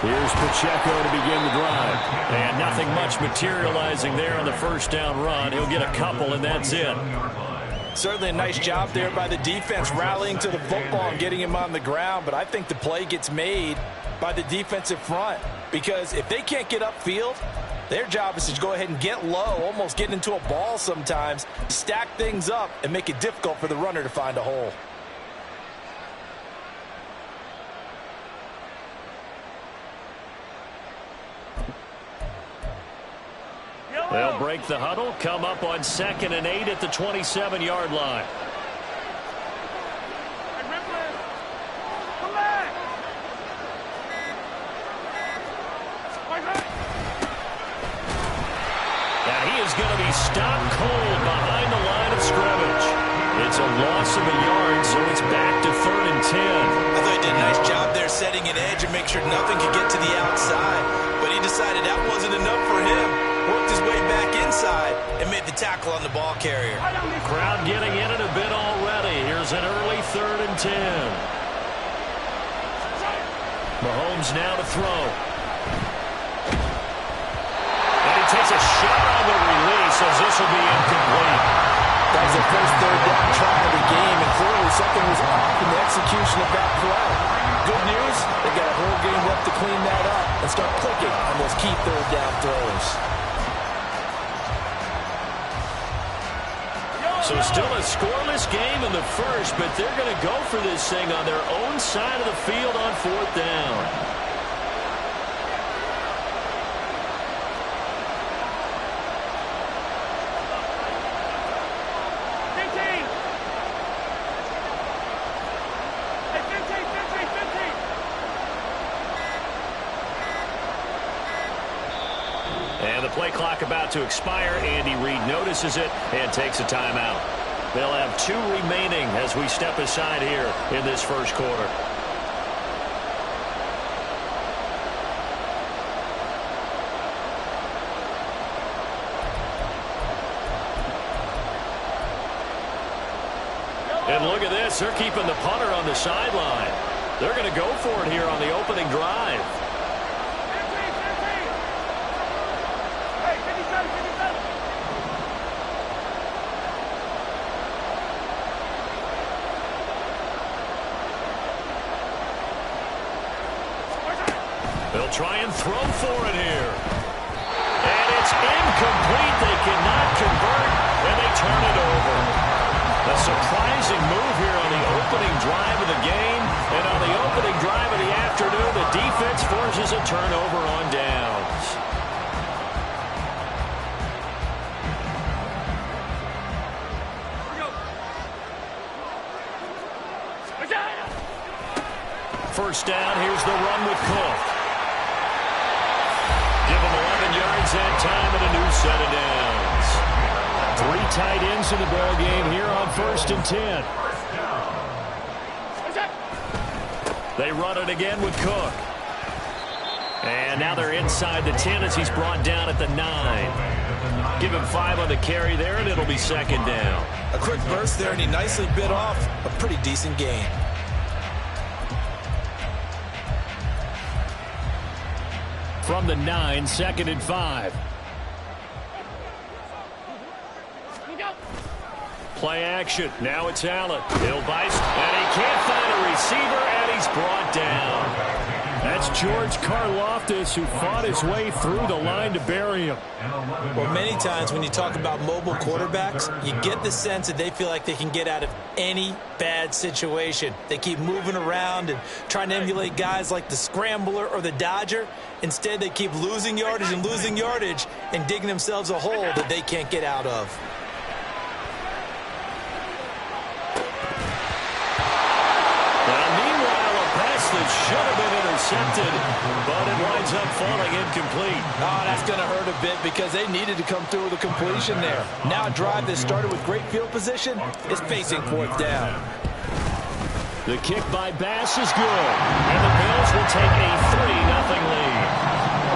Here's Pacheco to begin the drive. And nothing much materializing there on the first down run. He'll get a couple, and that's it. Certainly a nice job there by the defense rallying to the football and getting him on the ground. But I think the play gets made by the defensive front, because if they can't get upfield, their job is to go ahead and get low, almost get into a ball sometimes, stack things up, and make it difficult for the runner to find a hole. They'll break the huddle, come up on 2nd and 8 at the 27-yard line. And he is going to be stopped cold behind the line of scrimmage. It's a loss of a yard, so it's back to 3rd and 10. I thought he did a nice job there setting an edge and make sure nothing could get to the outside. But he decided that wasn't enough for him. Worked his way back inside and made the tackle on the ball carrier. Crowd getting in it a bit already. Here's an early 3rd and 10. Mahomes now to throw. And he takes a shot on the release as this will be incomplete. That was the first 3rd down try of the game, and clearly something was off in the execution of that play. Good news, they got a whole game left to clean that up and start clicking on those key 3rd down throws. So still a scoreless game in the first, but they're going to go for this thing on their own side of the field on 4th down. And the play clock about to expire. Andy Reid notices it and takes a timeout. They'll have 2 remaining as we step aside here in this first quarter. And look at this. They're keeping the punter on the sideline. They're going to go for it here on the opening drive. They'll try and throw for it here. And it's incomplete. They cannot convert, and they turn it over. A surprising move here on the opening drive of the game. And on the opening drive of the afternoon, the defense forces a turnover on downs. First down, here's the run with Cook. Give him 11 yards that time and a new set of downs. 3 tight ends in the ball game here on 1st and 10. They run it again with Cook. And now they're inside the 10 as he's brought down at the 9. Give him 5 on the carry there, and it'll be 2nd down. A quick burst there, and he nicely bit off a pretty decent gain. From the 9, 2nd and 5. Play action. Now it's Allen. He'll bite, and he can't find a receiver, and he's brought down. That's George Karlaftis, who fought his way through the line to bury him. Well, many times when you talk about mobile quarterbacks, you get the sense that they feel like they can get out of any bad situation. They keep moving around and trying to emulate guys like the Scrambler or the Dodger. Instead, they keep losing yardage and digging themselves a hole that they can't get out of. That should have been intercepted, but it winds up falling incomplete. Oh, that's going to hurt a bit because they needed to come through with a completion there. Now a drive that started with great field position is facing 4th down. The kick by B.O.M.B.S is good, and the Bills will take a 3-0 lead.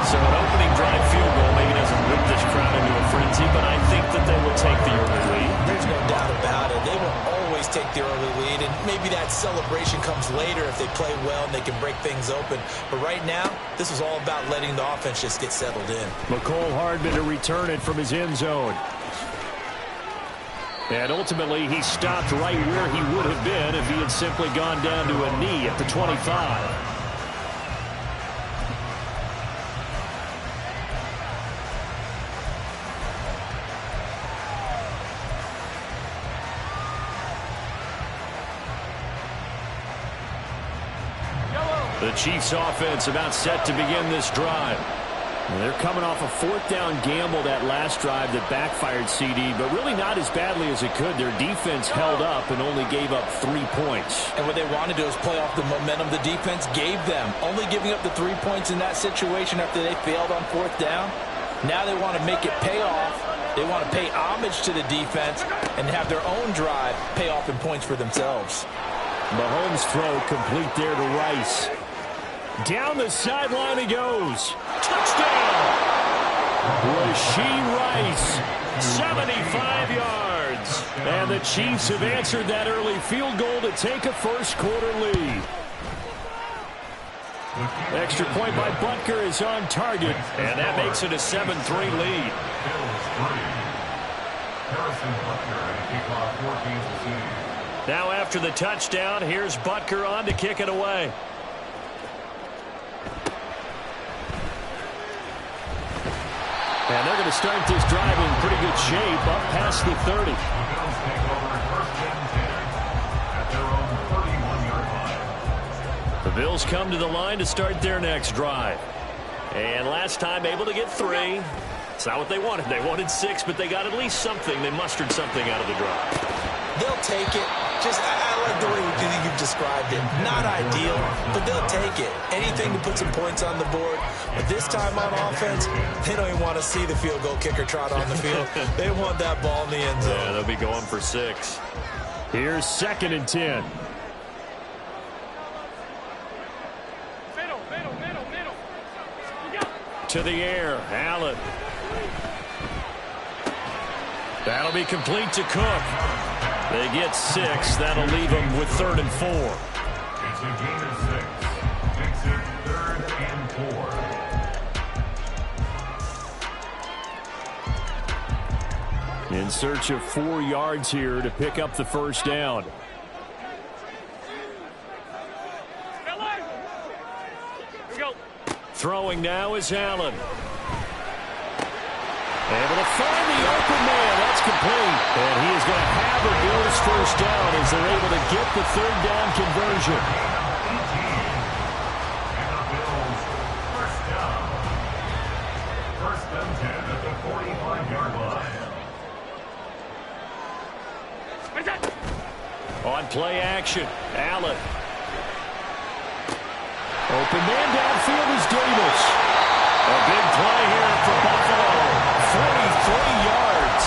So an opening drive field goal maybe doesn't whip this crowd into a frenzy, but I think that they will take the early lead. There's no doubt about it. They will always take the early lead, and maybe that celebration comes later if they play well and they can break things open. But right now, this is all about letting the offense just get settled in. McCole Hardman to return it from his end zone. And ultimately, he stopped right where he would have been if he had simply gone down to a knee at the 25. The Chiefs offense about set to begin this drive. They're coming off a fourth down gamble that last drive that backfired, CD, but really not as badly as it could. Their defense held up and only gave up 3 points. And what they want to do is play off the momentum the defense gave them. Only giving up the 3 points in that situation after they failed on fourth down. Now they want to make it pay off. They want to pay homage to the defense and have their own drive pay off in points for themselves. Mahomes' throw complete there to Rice. Down the sideline he goes. Touchdown! Rashee Rice, 75 yards. And the Chiefs have answered that early field goal to take a first-quarter lead. Extra point by Butker is on target, and that makes it a 7-3 lead. Now after the touchdown, here's Butker on to kick it away. And they're going to start this drive in pretty good shape up past the 30. The Bills come to the line to start their next drive. And last time able to get 3. It's not what they wanted. They wanted 6, but they got at least something. They mustered something out of the drive. They'll take it. I like the way you've described it. Not ideal, but they'll take it. Anything to put some points on the board. But this time on offense, they don't even want to see the field goal kicker trot on the field. They want that ball in the end zone. Yeah, they'll be going for 6. Here's 2nd and 10. To the air, Allen. That'll be complete to Cook. They get 6. That'll leave them with 3rd and 4. It's a gain of 6. Makes it 3rd and 4. In search of 4 yards here to pick up the first down. Throwing now is Allen. Able to find the open man. That's complete. And he is going to have the Bills first down as they're able to get the 3rd down conversion. And the Bills first down. 1st and 10 at the 45-yard line. On play action, Allen. Open man downfield is Davis. A big play here for Buffalo. 43 yards.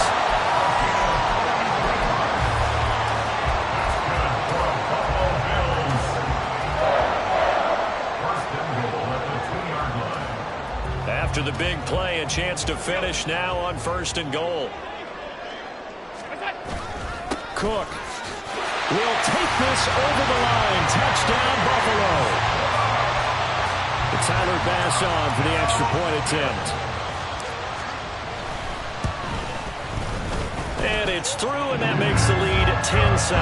After the big play, a chance to finish now on 1st and goal. Cook will take this over the line. Touchdown, Buffalo. Tyler Bass on for the extra point attempt. And it's through, and that makes the lead 10-7.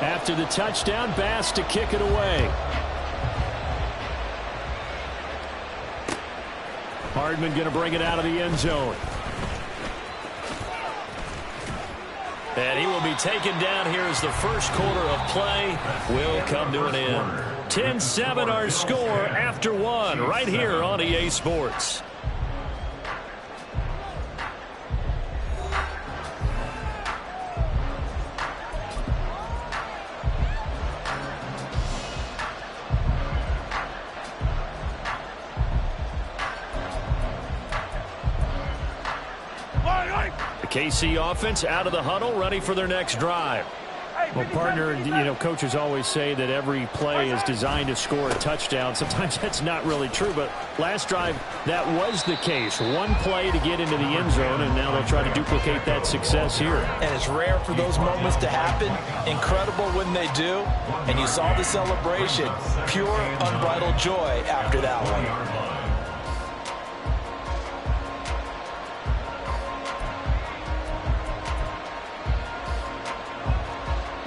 After the touchdown, Bass to kick it away. Hardman going to bring it out of the end zone. And he will be taken down here as the first quarter of play will come to an end. 10-7 our score after 1 right here on EA Sports. The KC offense out of the huddle, ready for their next drive. Well, partner, coaches always say that every play is designed to score a touchdown. Sometimes that's not really true, but last drive, that was the case. One play to get into the end zone, and now they'll try to duplicate that success here. And it's rare for those moments to happen. Incredible when they do. And you saw the celebration. Pure, unbridled joy after that one.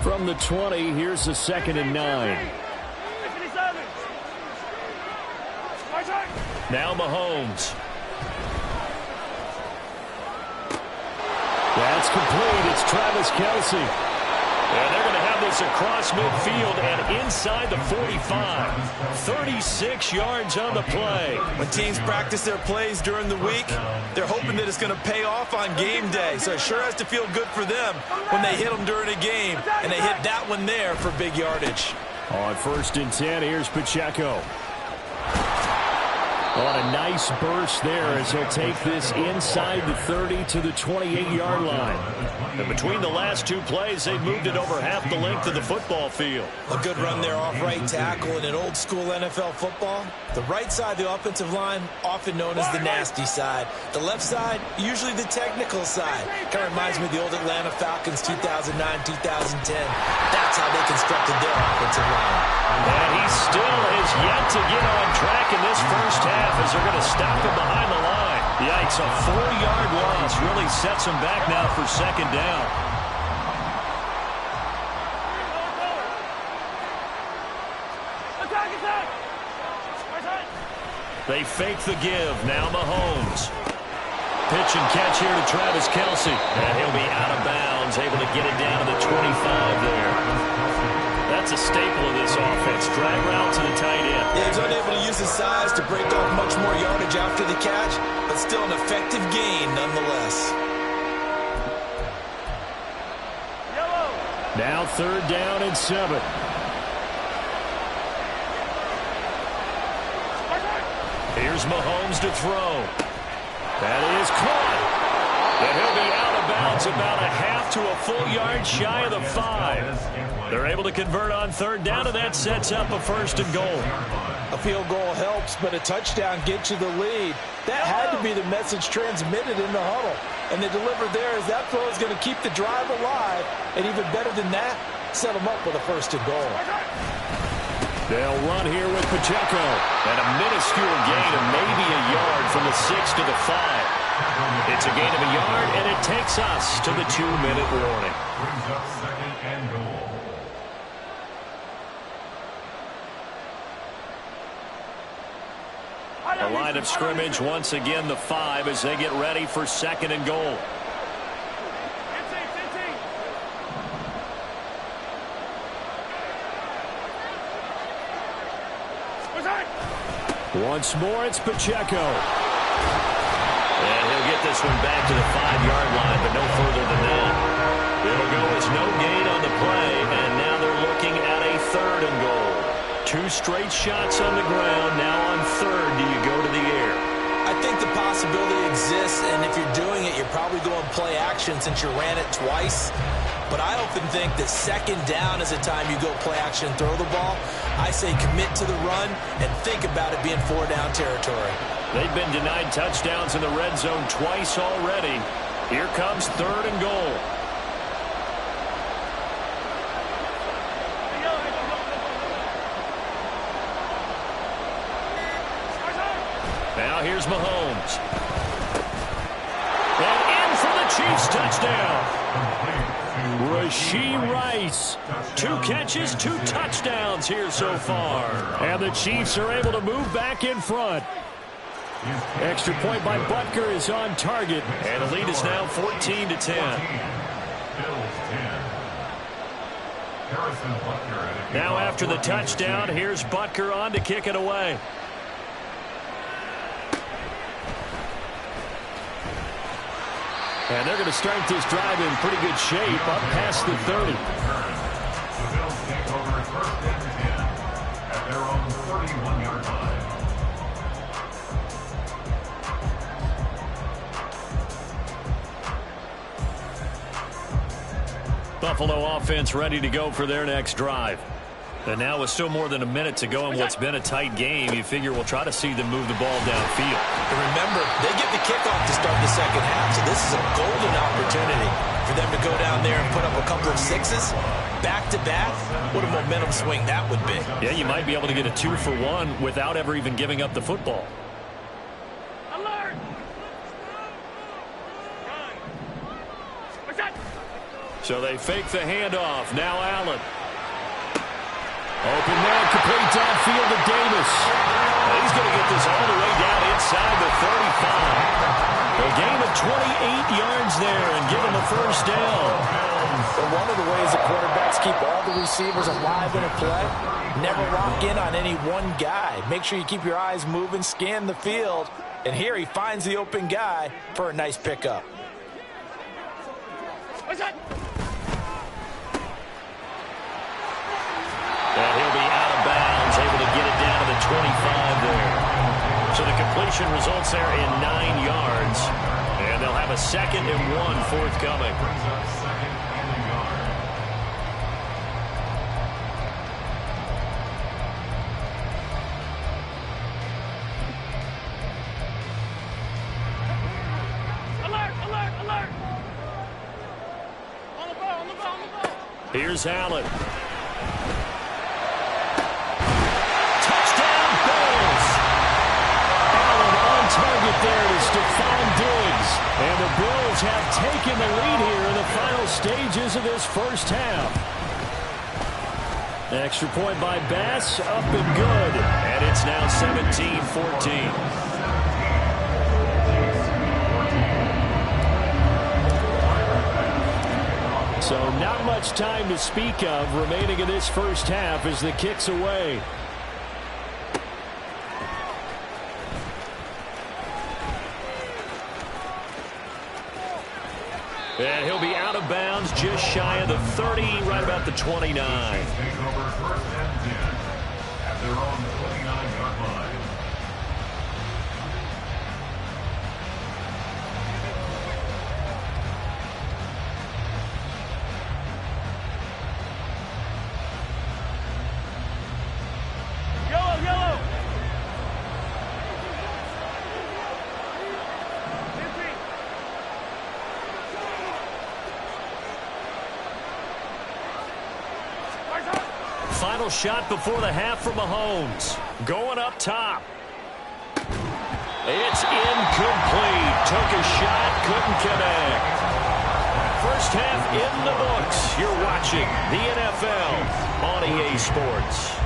From the 20, here's the 2nd and 9. Now Mahomes. That's complete. It's Travis Kelce. And they're going to have this across midfield and inside the 45. 36 yards on the play. When teams practice their plays during the week, they're hoping that it's going to pay off on game day. So it sure has to feel good for them when they hit them during a game. And they hit that one there for big yardage. On 1st and 10, here's Pacheco. On a nice burst there as he'll take this inside the 30 to the 28-yard line. And between the last two plays, they've moved it over half the length of the football field. A good run there off right tackle in an old-school NFL football. The right side of the offensive line, often known as the nasty side. The left side, usually the technical side. Kind of reminds me of the old Atlanta Falcons 2009-2010. That's how they constructed their offensive line. And he still is yet to get on track in this first half as they're going to stop him behind the line. Yikes, a 4-yard loss really sets him back now for 2nd down. They fake the give. Now Mahomes. Pitch and catch here to Travis Kelce. And he'll be out of bounds, able to get it down to the 25 there. That's a staple of this offense. Drag route to the tight end. Yeah, he's unable to use his size to break off much more yardage after the catch, but still an effective gain nonetheless. Now 3rd down and 7. Here's Mahomes to throw. That is caught. And he'll be out of bounds about a half to a full yard shy of the 5. They're able to convert on 3rd down, and that sets up a 1st and goal. A field goal helps, but a touchdown gets you the lead. That had to be the message transmitted in the huddle. And they delivered there as that throw is going to keep the drive alive. And even better than that, set them up with a 1st and goal. They'll run here with Pacheco. And a minuscule gain of maybe a yard from the 6 to the 5. It's a gain of a yard, and it takes us to the 2-minute warning. Brings up 2nd and goal. The line of scrimmage once again the 5 as they get ready for 2nd and goal. Once more, it's Pacheco. And he'll get this one back to the 5-yard line, but no further than that. It'll go as no gain on the play, and now they're looking at a 3rd and goal. 2 straight shots on the ground. Now on 3rd, do you go to the air? I think the possibility exists, and if you're doing it, you're probably going play action since you ran it twice. But I often think that 2nd down is a time you go play action and throw the ball. I say commit to the run and think about it being 4-down territory. They've been denied touchdowns in the red zone twice already. Here comes 3rd and goal. Now here's Mahomes. And in for the Chiefs touchdown. Rashee Rice. 2 catches, 2 touchdowns here so far. And the Chiefs are able to move back in front. Extra point by Butker is on target. And the lead is now 14-10. Now after the touchdown, here's Butker on to kick it away. And they're going to start this drive in pretty good shape up past the 30. The Bills take over 1st and 10 at their own 31-yard line. Buffalo offense ready to go for their next drive. And now with still more than a minute to go in what's been a tight game, you figure we'll try to see them move the ball downfield. And remember, they get the kickoff to start the second half, so this is a golden opportunity for them to go down there and put up a couple of sixes back-to-back. What a momentum swing that would be. Yeah, you might be able to get a 2-for-1 without ever even giving up the football. Alert! So they fake the handoff. Now Allen. Open man, complete downfield to Davis. He's going to get this all the way down inside the 35. A gain of 28 yards there and give him a first down. But one of the ways the quarterbacks keep all the receivers alive in a play, never lock in on any one guy. Make sure you keep your eyes moving, scan the field. And here he finds the open guy for a nice pickup. What's that? And he'll be out of bounds, able to get it down to the 25 there. So the completion results there in 9 yards. And they'll have a 2nd and 1 forthcoming. Alert! Alert! Alert! On the ball! On the ball! On the ball! Here's Allen. Target there to Stephon Diggs. And the Bills have taken the lead here in the final stages of this first half. Extra point by B.O.M.B.S, up and good. And it's now 17-14. So not much time to speak of remaining in this first half as the kick's away. And he'll be out of bounds just shy of the 30, right about the 29. Take over 1st and 10 at their own 29-yard line. Yellow! Yellow! Final shot before the half from Mahomes. Going up top. It's incomplete. Took a shot, couldn't connect. First half in the books. You're watching the NFL on EA Sports.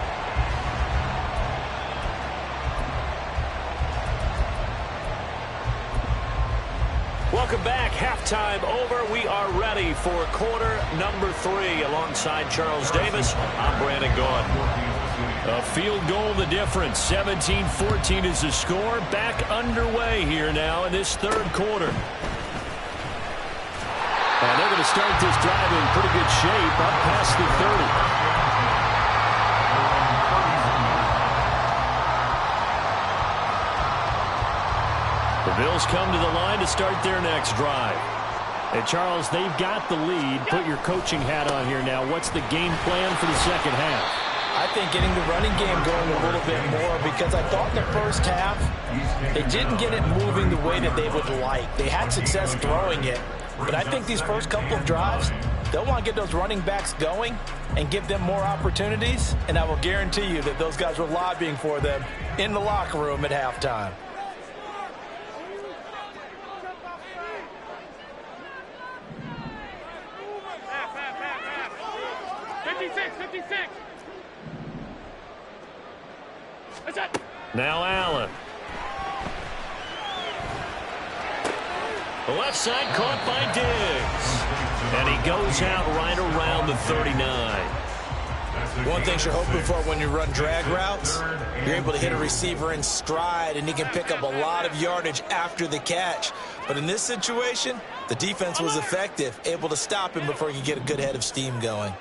Welcome back. Halftime over. We are ready for quarter number 3. Alongside Charles Davis, I'm Brandon Gaudin. A field goal the difference. 17-14 is the score. Back underway here now in this third quarter. And they're going to start this drive in pretty good shape up past the 30. The Bills come to the line to start their next drive. And Charles, they've got the lead. Put your coaching hat on here now. What's the game plan for the second half? I think getting the running game going a little bit more, because I thought in the first half they didn't get it moving the way that they would like. They had success throwing it, but I think these first couple of drives, they'll want to get those running backs going and give them more opportunities, and I will guarantee you that those guys were lobbying for them in the locker room at halftime. Now Allen. The left side caught by Diggs. And he goes out right around the 39. One thing you're hoping for when you run drag routes, you're able to hit a receiver in stride, and he can pick up a lot of yardage after the catch. But in this situation, the defense was effective, able to stop him before he could get a good head of steam going.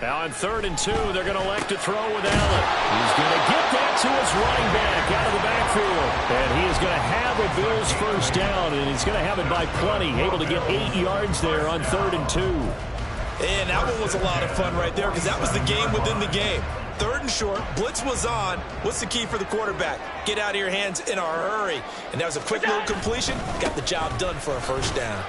Now on 3rd and 2, they're going to elect to throw with Allen. He's going to get there. to his running back out of the backfield. And he is going to have a Bills first down, and he's going to have it by plenty. Able to get 8 yards there on 3rd and 2. And that one was a lot of fun right there because that was the game within the game. 3rd and short, blitz was on. What's the key for the quarterback? Get out of your hands in a hurry. And that was a quick little completion. Got the job done for a first down.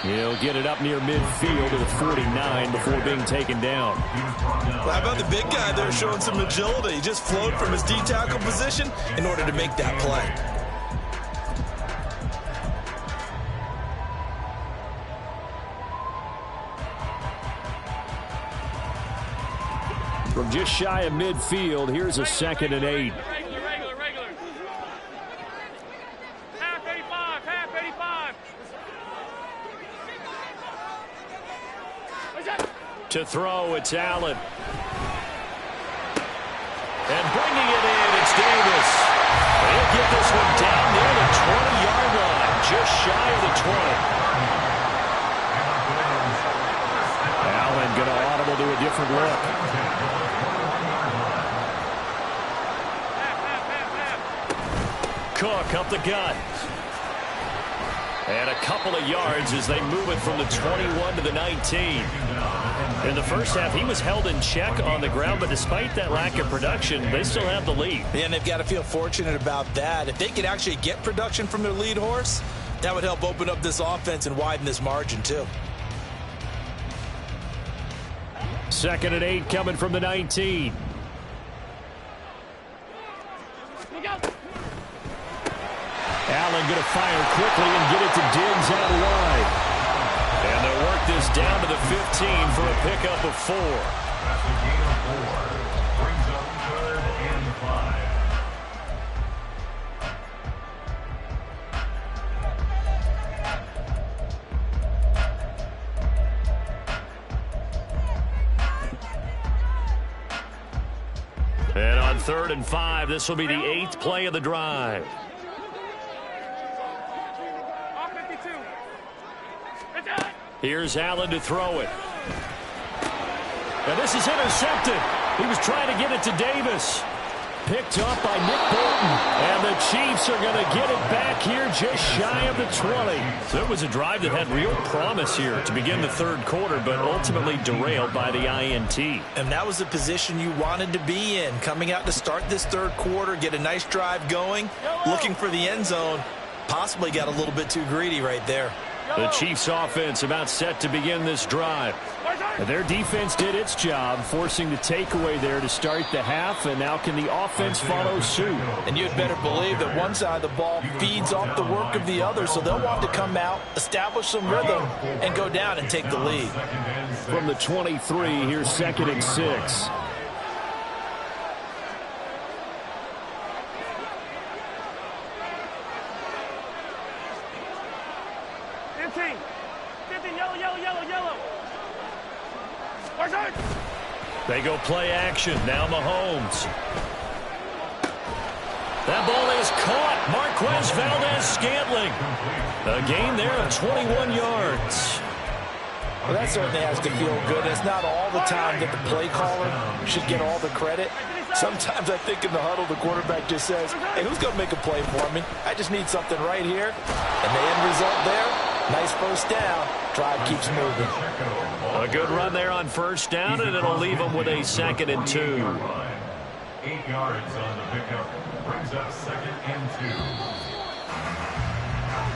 He'll get it up near midfield to the 49 before being taken down. Well, how about the big guy there showing some agility? He just flowed from his D-tackle position in order to make that play. From just shy of midfield, here's a 2nd and 8. Regular. Half 85. To throw, it's Allen. And bringing it in, it's Davis. He'll get this one down near the 20-yard line, just shy of the 20. Allen going to audible to a different look. Cook up the gut. And a couple of yards as they move it from the 21 to the 19. In the first half, he was held in check on the ground, but despite that lack of production, they still have the lead. And they've got to feel fortunate about that. If they could actually get production from their lead horse, that would help open up this offense and widen this margin too. 2nd and 8 coming from the 19. Allen going to fire quickly and get it to Diggs out wide. And they'll work this down to the 15 for a pickup of 4. That's a gain of 4. Brings up 3rd and 5. And on 3rd and 5, this will be the 8th play of the drive. Here's Allen to throw it. And this is intercepted. He was trying to get it to Davis. Picked up by Nick Bolton. And the Chiefs are going to get it back here just shy of the 20. So it was a drive that had real promise here to begin the 3rd quarter, but ultimately derailed by the INT. And that was the position you wanted to be in. Coming out to start this 3rd quarter, get a nice drive going, looking for the end zone. Possibly got a little bit too greedy right there. The Chiefs offense about set to begin this drive. Their defense did its job, forcing the takeaway there to start the half, and now can the offense follow suit? And you'd better believe that one side of the ball feeds off the work of the other, so they'll want to come out, establish some rhythm, and go down and take the lead. From the 23, here's 2nd and 6. They go play action. Now Mahomes. That ball is caught. Marquez Valdez-Scantling. A gain there of 21 yards. Well, that certainly has to feel good. It's not all the time that the play caller should get all the credit. Sometimes I think in the huddle, the quarterback just says, hey, who's going to make a play for me? I just need something right here. And the end result there, nice first down. Drive keeps moving. A good run there on first down, and it'll leave them with a 2nd and 2. 8 yards on the pickup. Brings up 2nd and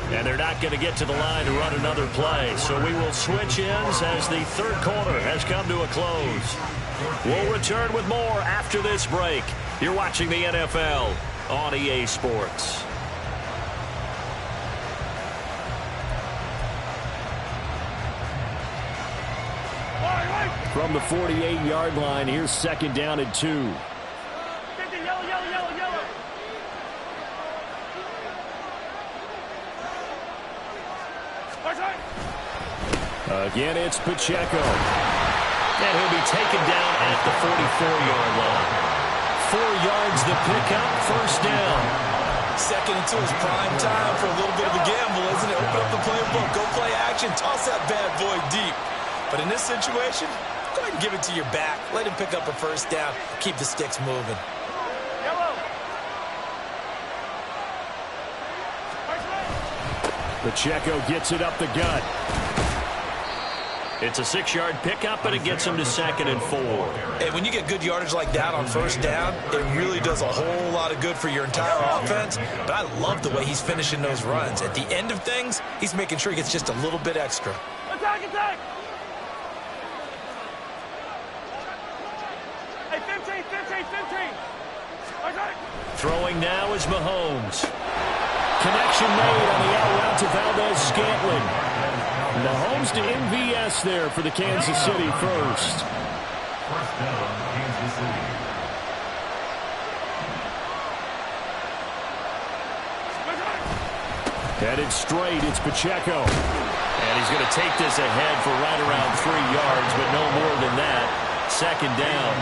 2. And they're not going to get to the line to run another play. So we will switch ends as the 3rd quarter has come to a close. We'll return with more after this break. You're watching the NFL on EA Sports. From the 48-yard line, here's 2nd down and 2. Yellow. Again, it's Pacheco. And he'll be taken down at the 44-yard line. 4 yards the pickup, first down. 2nd and 2 is prime time for a little bit of a gamble, isn't it? Open up the playbook, go play action, toss that bad boy deep. But in this situation, go ahead and give it to your back. Let him pick up a first down. Keep the sticks moving. Yellow. Pacheco gets it up the gut. It's a 6-yard pickup, and it gets him to 2nd and 4. And when you get good yardage like that on first down, it really does a whole lot of good for your entire offense. But I love the way he's finishing those runs. At the end of things, he's making sure he gets just a little bit extra. Attack, attack! Hey, 15, 15, 15! Attack! Throwing now is Mahomes. Connection made on the out route to Valdez-Scantling. Mahomes to B.O.M.B.S there for the Kansas City first. First down, Kansas City. Headed straight, it's Pacheco. And he's going to take this ahead for right around 3 yards, but no more than that. 2nd down.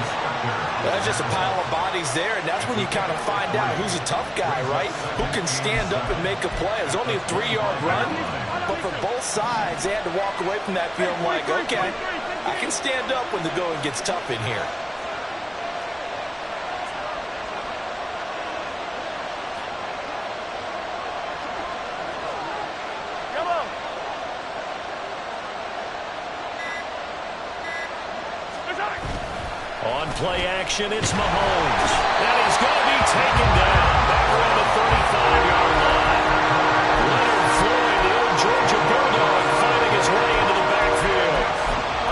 That's just a pile of bodies there, and that's when you kind of find out who's a tough guy, right? Who can stand up and make a play. It was only a 3-yard run, but for both sides, they had to walk away from that feeling like, okay, I can stand up when the going gets tough in here. On play action, it's Mahomes. And he's going to be taken down back around the 35-yard line. Leonard Floyd, the old Georgia Bulldog, finding his way into the backfield.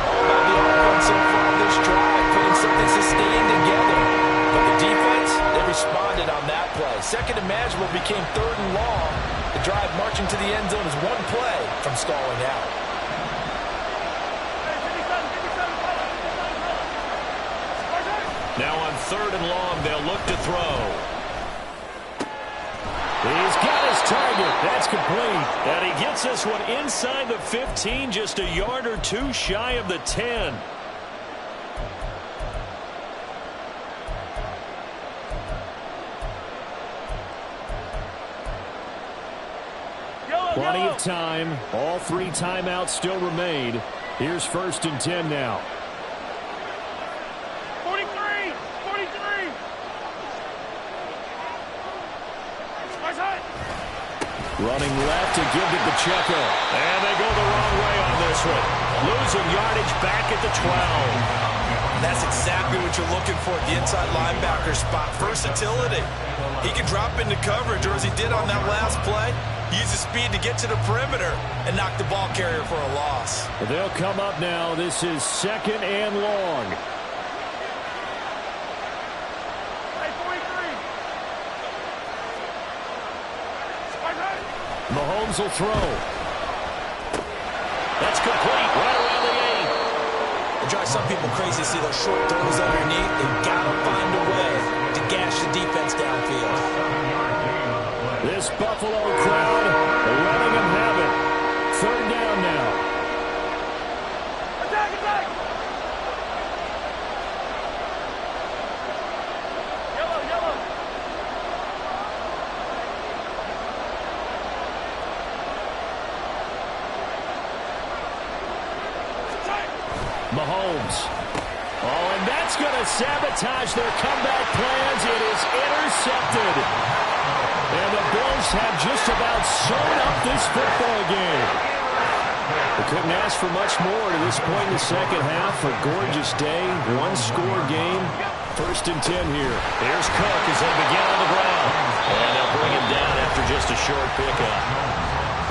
All about the offense so far this drive, putting something sustained together. But the defense, they responded on that play. Second and manageable became 3rd and long. The drive marching to the end zone is one play from stalling out. Now on 3rd and long, they'll look to throw. He's got his target. That's complete. And he gets this one inside the 15, just a yard or 2 shy of the 10. Plenty of time. All 3 timeouts still remain. Here's 1st and 10 now. 43! 43! Running left to give to Pacheco. And they go the wrong way on this one. Losing yardage back at the 12. That's exactly what you're looking for at the inside linebacker spot. Versatility. He can drop into coverage, or as he did on that last play, use his speed to get to the perimeter and knock the ball carrier for a loss. They'll come up now. This is 2nd and long. Hey, 43! Mahomes will throw. That's complete. Right around the 8. It drives some people crazy to see those short throws underneath. They've got to find a way to gash the defense downfield. This Buffalo crowd letting them have it. 3rd down now. Attack, attack! Yellow, yellow! Mahomes. Oh, and that's going to sabotage their comeback plans. It is intercepted. And the Bills have just about sewn up this football game. They couldn't ask for much more to this point in the second half. A gorgeous day, 1-score game. 1st and 10 here. Here's Cook as they begin on the ground. And they'll bring him down after just a short pickup.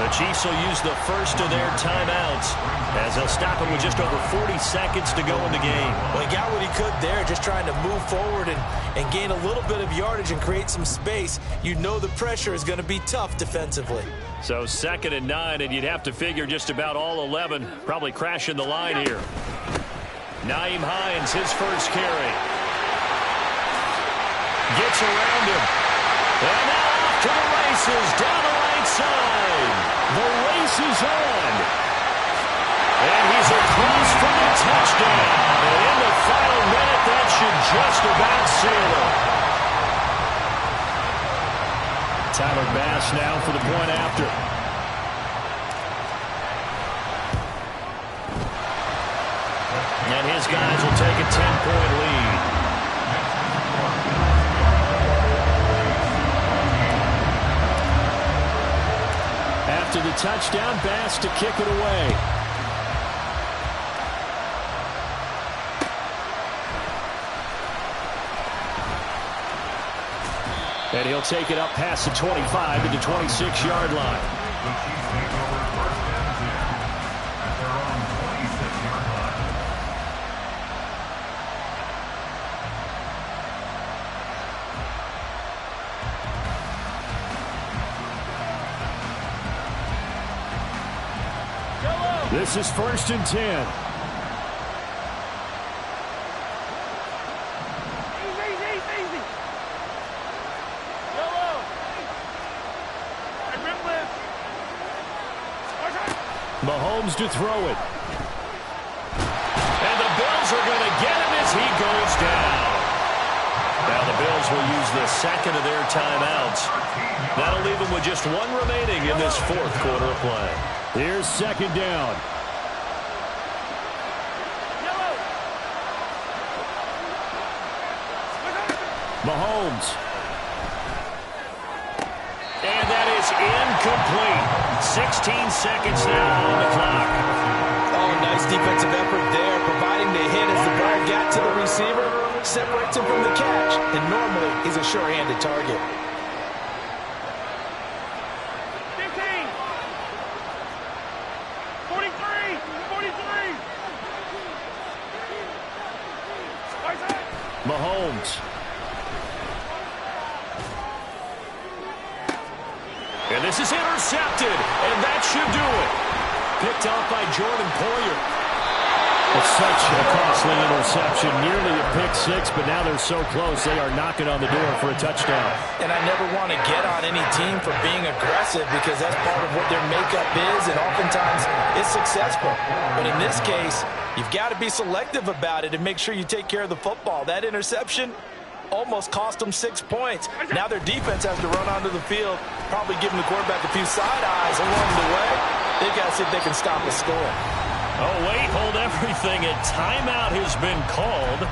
The Chiefs will use the first of their timeouts as they'll stop him with just over 40 seconds to go in the game. Well, he got what he could there, just trying to move forward and gain a little bit of yardage and create some space. You know the pressure is going to be tough defensively. So 2nd and 9, and you'd have to figure just about all 11 probably crashing the line here. Nyheim Hines, his first carry. Gets around him. And now off to the races down the right side. The race is on. And he's across for the touchdown. And in the final minute, that should just about seal it. Tyler Bass now for the point after. And his guys will take a 10-point lead. After the touchdown, Bass to kick it away. And he'll take it up past the 25 to the 26-yard line. The Chiefs take over first and 10 at their own 26-yard line. This is first and 10. Easy. Yellow. Hey, Rimless. Mahomes to throw it. And the Bills are going to get him as he goes down. Now the Bills will use the second of their timeouts. That'll leave them with just one remaining in this fourth quarter of play. Here's second down. Mahomes. And that is incomplete. 16 seconds now on the clock. Oh, nice defensive effort there, providing the hit as the ball got to the receiver, separates him from the catch, and normally he's a sure-handed target. 15. 43. Mahomes. And this is intercepted, and that should do it. Picked off by Jordan Poyer. It's such a costly interception, nearly a pick six, but now they're so close they are knocking on the door for a touchdown. And I never want to get on any team for being aggressive because that's part of what their makeup is, and oftentimes it's successful. But in this case, you've got to be selective about it and make sure you take care of the football. That interception almost cost them 6 points. Now their defense has to run onto the field, probably giving the quarterback a few side eyes along the way. They've got to see if they can stop the score. Oh, wait, hold everything. A timeout has been called.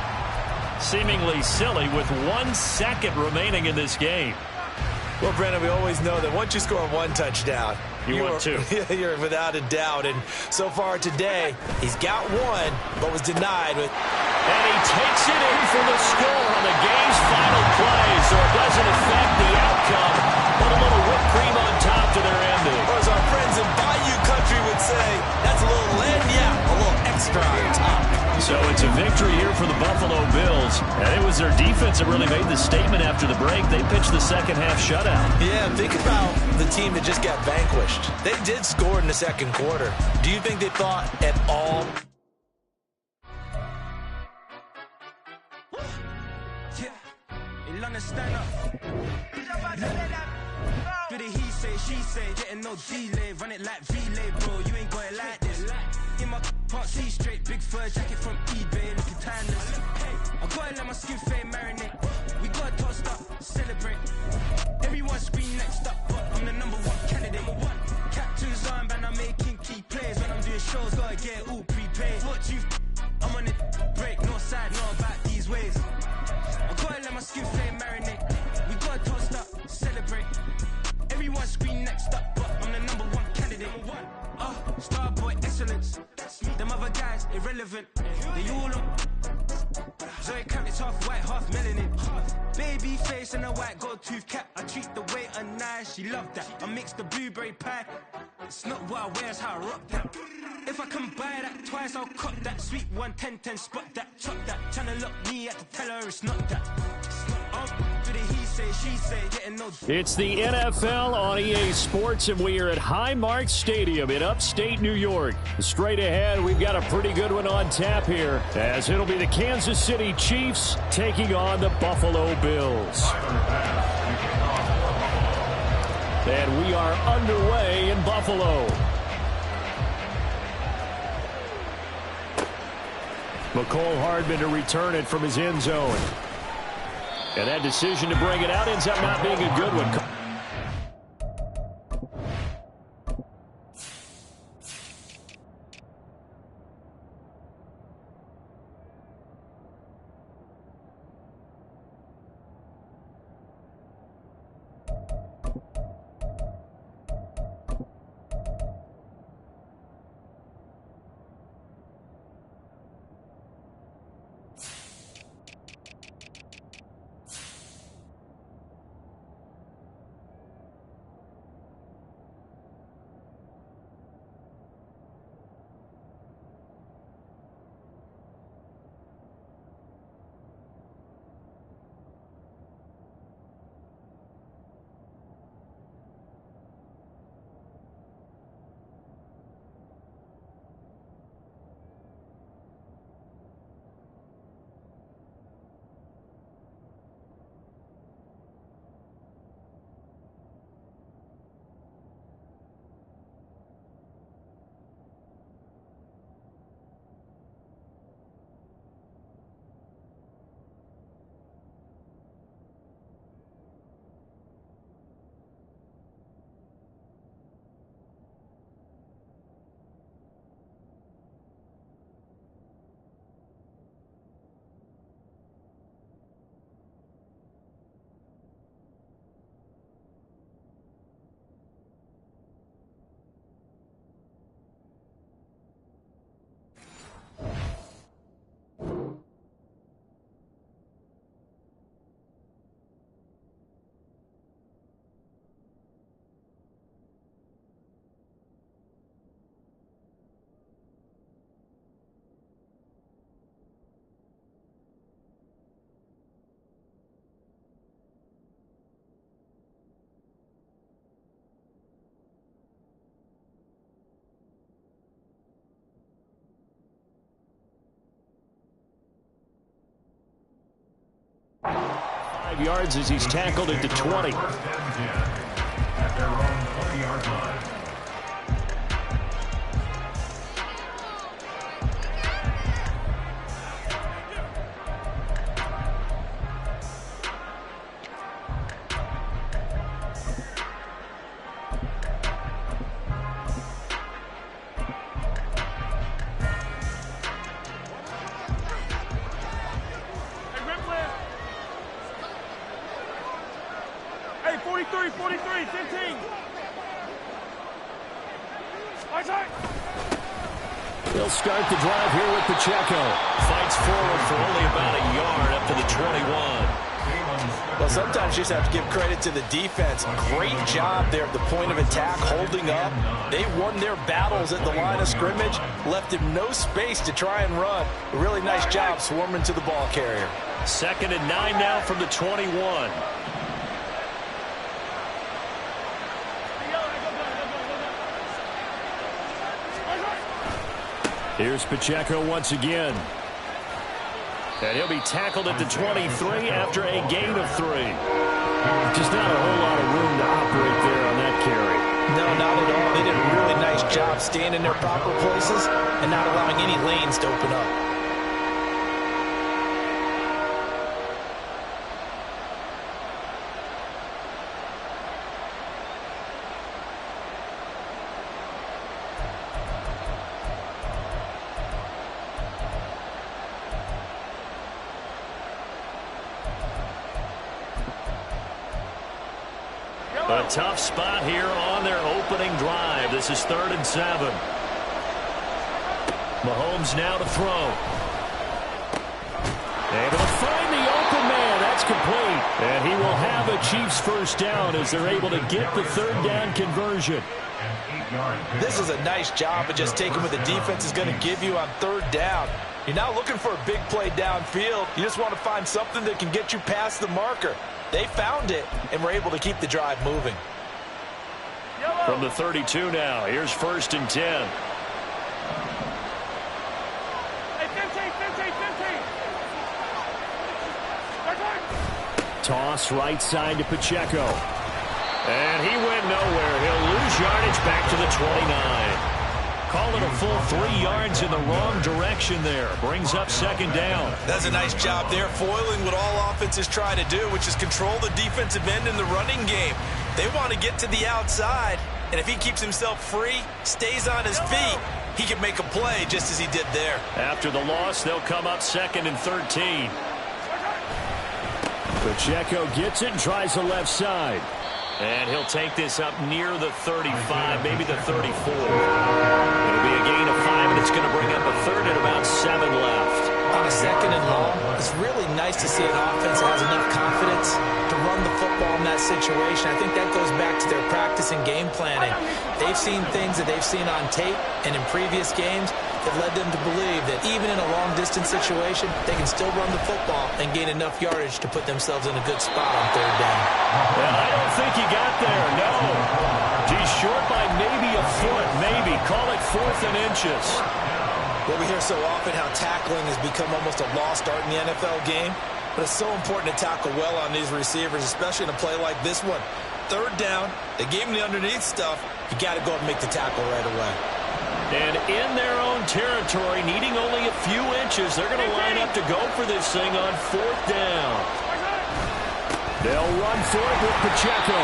Seemingly silly with 1 second remaining in this game. Well, Brandon, we always know that once you score one touchdown, want two. You're without a doubt. And so far today, he's got one, but was denied with. And he takes it in for the score on the game's final play, so it doesn't affect the outcome. Put a little whipped cream on top to their ending. Or as our friends in Bayou Country would say, that's a little a little extra on top. So it's a victory here for the Buffalo Bills. And it was their defense that really made the statement after the break. They pitched the second half shutout. Yeah, think about the team that just got vanquished. They did score in the second quarter. Do you think they thought at all? Stand up. Do the he say, she say, getting no delay, run it like relay, bro. You ain't got it like this. In my can't see straight, big fur jacket from eBay, looking timeless. I gotta let my skin fade marinate. We gotta toast up, celebrate. Everyone scream next up, but I'm the #1 candidate. Captain's armband, I'm making key plays. When I'm doing shows, gotta get it all prepaid. What you? I'm on it, break, no side, no about these ways. I gotta let my skin flame marinate. We gotta toast up, celebrate. Everyone scream next up, but I'm the #1 candidate. Starboy excellence. Them other guys irrelevant. They all on. Zoe Camp is half white, half melanin. Baby face and a white gold tooth cap. I treat the waiter nice, she love that. I mix the blueberry pie. It's not what I wear, it's how I rock that. If I can buy that twice, I'll cop that. Sweet 110, spot that, chop that. Tryna look me at the teller, it's not that. Do the he say, she say, getting no. It's the NFL on EA Sports, and we are at Highmark Stadium in upstate New York. Straight ahead, we've got a pretty good one on tap here, as it'll be the Kansas City Chiefs taking on the Buffalo Bills. And we are underway in Buffalo. McCole Hardman to return it from his end zone. And that decision to bring it out ends up not being a good one. 5 yards as he's tackled at the 20. First and 10 at their own 20-yard line. Hey, 43, 43, 15. He'll start the drive here with Pacheco. Fights forward for only about a yard up to the 21. Well, sometimes you just have to give credit to the defense. Great job there at the point of attack, holding up. They won their battles at the line of scrimmage, left him no space to try and run. A really nice job swarming to the ball carrier. 2nd and 9 now from the 21. Here's Pacheco once again. And he'll be tackled at the 23 after a gain of 3. Just not a whole lot of room to operate there on that carry. No, not at all. They did a really nice job staying in their proper places and not allowing any lanes to open up. A tough spot here on their opening drive. This is 3rd and 7. Mahomes now to throw. Able to find the open man. That's complete. And he will have a Chiefs first down as they're able to get the 3rd down conversion. This is a nice job of just taking what the defense is going to give you on 3rd down. You're not looking for a big play downfield. You just want to find something that can get you past the marker. They found it and were able to keep the drive moving. From the 32 now, here's 1st and 10. Hey, 15, 15, 15. Toss right side to Pacheco. And he went nowhere. He'll lose yardage back to the 29. Call it a full 3 yards in the wrong direction there. Brings up 2nd down. That's a nice job there, foiling what all offenses try to do, which is control the defensive end in the running game. They want to get to the outside, and if he keeps himself free, stays on his feet, he can make a play just as he did there. After the loss, they'll come up 2nd and 13. Pacheco gets it and tries the left side. And he'll take this up near the 35, maybe the 34. It'll be a gain of 5, and it's going to bring up a 3rd and about 7 left. On a 2nd and long, it's really nice to see an offense that has enough confidence to run the football in that situation. I think that goes back to their practice and game planning. They've seen things that they've seen on tape and in previous games that led them to believe that even in a long-distance situation, they can still run the football and gain enough yardage to put themselves in a good spot on 3rd down. Well, I don't think he got there, no. He's short by maybe a foot, maybe. Call it 4th and inches. Well, we hear so often how tackling has become almost a lost art in the NFL game, but it's so important to tackle well on these receivers, especially in a play like this one. 3rd down, they gave him the underneath stuff. You got to go and make the tackle right away. And in their own territory, needing only a few inches, they're going to line up to go for this thing on 4th down. They'll run for it with Pacheco.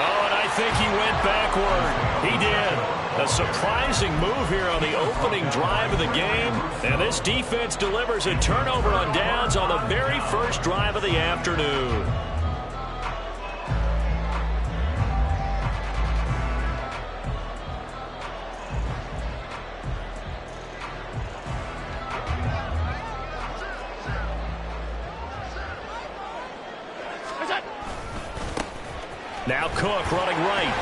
Oh, and I think he went backward. He did. A surprising move here on the opening drive of the game. And this defense delivers a turnover on downs on the very first drive of the afternoon. Now Cook running right.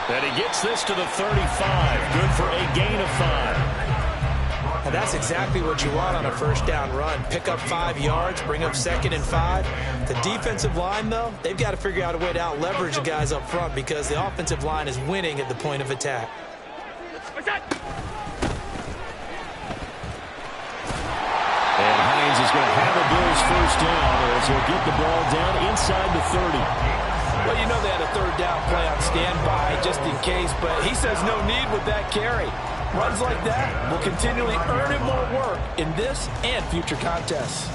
And he gets this to the 35. Good for a gain of 5. And that's exactly what you want on a 1st down run. Pick up 5 yards, bring up 2nd and 5. The defensive line, though, they've got to figure out a way to out-leverage the guys up front because the offensive line is winning at the point of attack. And Hines is going to have a blue his first down as he'll get the ball down inside the 30. Well, you know they had a third down play on standby just in case, but he says no need with that carry. Runs like that will continually earn him more work in this and future contests.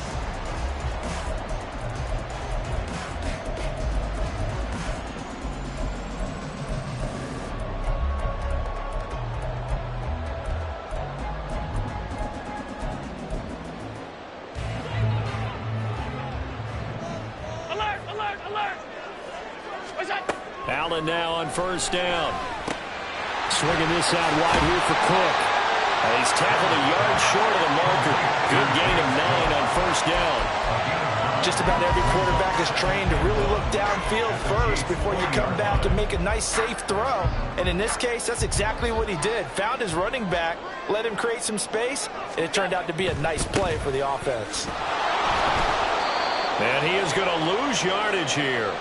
Alert! Alert! Alert! What's that? Allen now on first down. Swinging this out wide here for Cook. He's tackled a yard short of the marker. Good gain of 9 on first down. Just about every quarterback is trained to really look downfield first before you come back and make a nice, safe throw. And in this case, that's exactly what he did. Found his running back, let him create some space, and it turned out to be a nice play for the offense. And he is going to lose yardage here.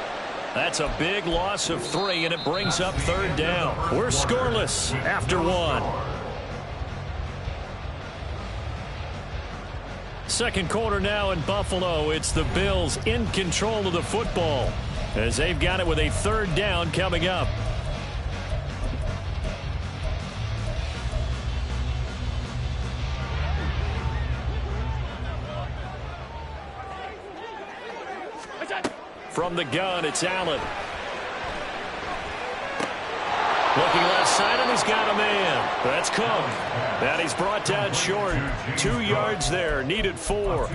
That's a big loss of 3, and it brings up third down. We're scoreless after 1. Second quarter now in Buffalo. It's the Bills in control of the football as they've got it with a third down coming up. From the gun, it's Allen. Looking left side, and he's got a man. That's Cook. And he's brought down short. 2 yards there. Needed 4.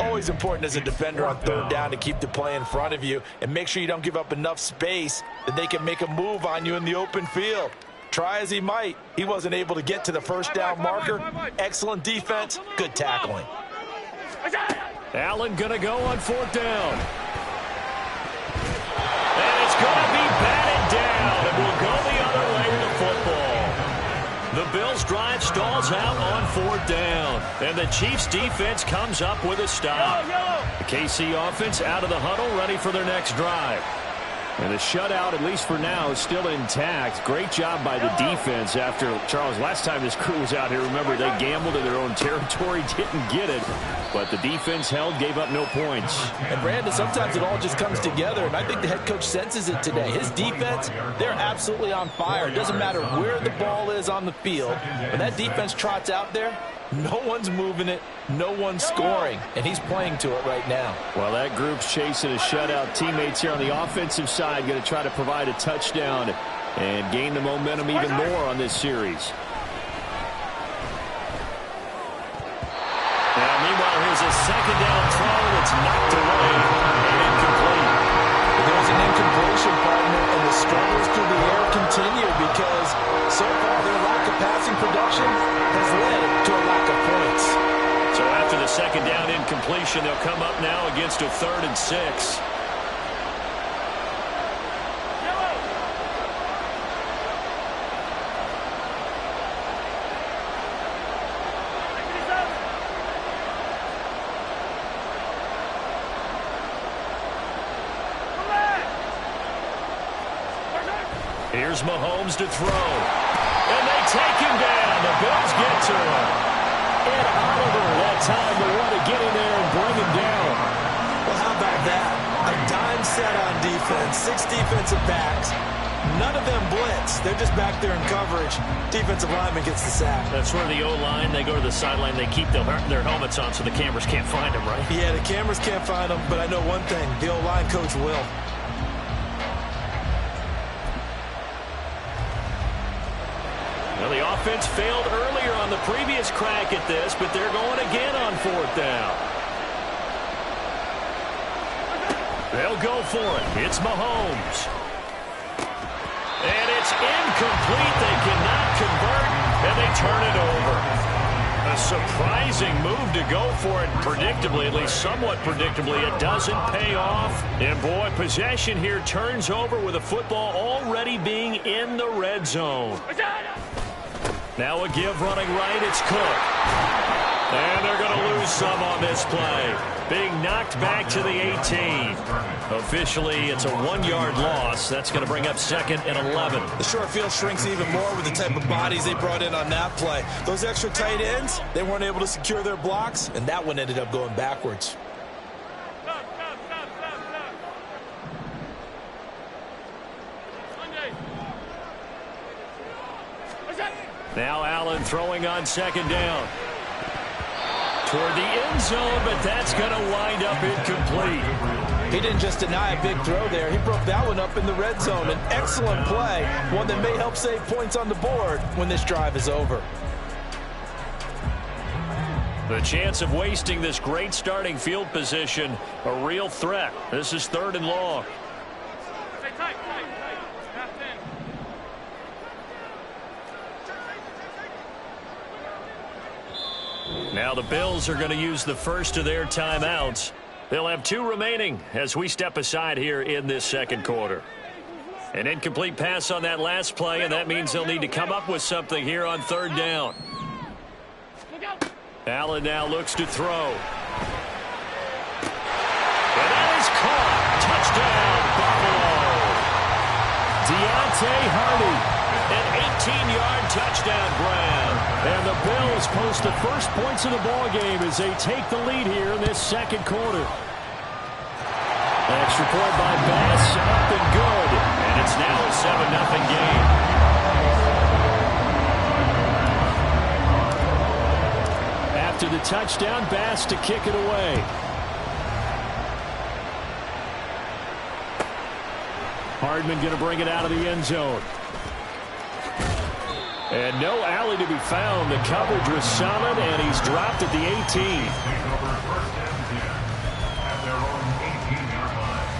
Always important as a defender on third down to keep the play in front of you and make sure you don't give up enough space that they can make a move on you in the open field. Try as he might, he wasn't able to get to the first down marker. Excellent defense, good tackling. Allen going to go on fourth down. And it's going to be batted down. It will go the other way with the football. The Bills' drive stalls out on fourth down. And the Chiefs' defense comes up with a stop. The KC offense out of the huddle, ready for their next drive. And the shutout, at least for now, is still intact. Great job by the defense after, Charles, last time this crew was out here, remember, they gambled in their own territory, didn't get it. But the defense held, gave up no points. And, Brandon, sometimes it all just comes together, and I think the head coach senses it today. His defense, they're absolutely on fire. It doesn't matter where the ball is on the field. When that defense trots out there, no one's moving it, no one's scoring, and he's playing to it right now. Well, that group's chasing a shutout. Teammates here on the offensive side going to try to provide a touchdown and gain the momentum even more on this series. Now, meanwhile, here's a second down throw that's knocked away and incomplete. There's an incompletion, partner, and the struggles through the air continue because so far their lack of passing production has led to a lack of points. So after the second down incompletion, they'll come up now against a 3rd and 6. Here's Mahomes to throw. And they take him down. The Bills get to him. And Oliver that time to want to get in there and bring him down. Well, how about that? A dime set on defense, 6 defensive backs. None of them blitz. They're just back there in coverage. Defensive lineman gets the sack. That's where the O-line, they go to the sideline, they keep their helmets on so the cameras can't find them, right? Yeah, the cameras can't find them, but I know one thing. The O-line coach will. Well, the offense failed earlier on the previous crack at this, but they're going again on fourth down. They'll go for it. It's Mahomes. And it's incomplete. They cannot convert, and they turn it over. A surprising move to go for it predictably, at least somewhat predictably. It doesn't pay off. And, boy, possession here turns over with the football already being in the red zone. Now a give running right, it's Cook. And they're going to lose some on this play. Being knocked back to the 18. Officially, it's a 1-yard loss. That's going to bring up 2nd and 11. The short field shrinks even more with the type of bodies they brought in on that play. Those extra tight ends, they weren't able to secure their blocks, and that one ended up going backwards. Now Allen throwing on second down. Toward the end zone, but that's going to wind up incomplete. He didn't just deny a big throw there. He broke that one up in the red zone. An excellent play, one that may help save points on the board when this drive is over. The chance of wasting this great starting field position, a real threat. This is 3rd and long. Stay tight. Half in. Now the Bills are going to use the first of their timeouts. They'll have 2 remaining as we step aside here in this second quarter. An incomplete pass on that last play, and that means they'll need to come up with something here on 3rd down. Allen now looks to throw. And that is caught. Touchdown, Buffalo. Deontay Hardy, an 18-yard touchdown grab. And the Bills post the first points of the ball game as they take the lead here in this second quarter. Extra point by B.O.M.B.S, up and good. And it's now a 7-0 game. After the touchdown, B.O.M.B.S to kick it away. Hardman going to bring it out of the end zone. And no alley to be found. The coverage was solid, and he's dropped at the 18. Take over 1st and 10 at their own 18-yard line.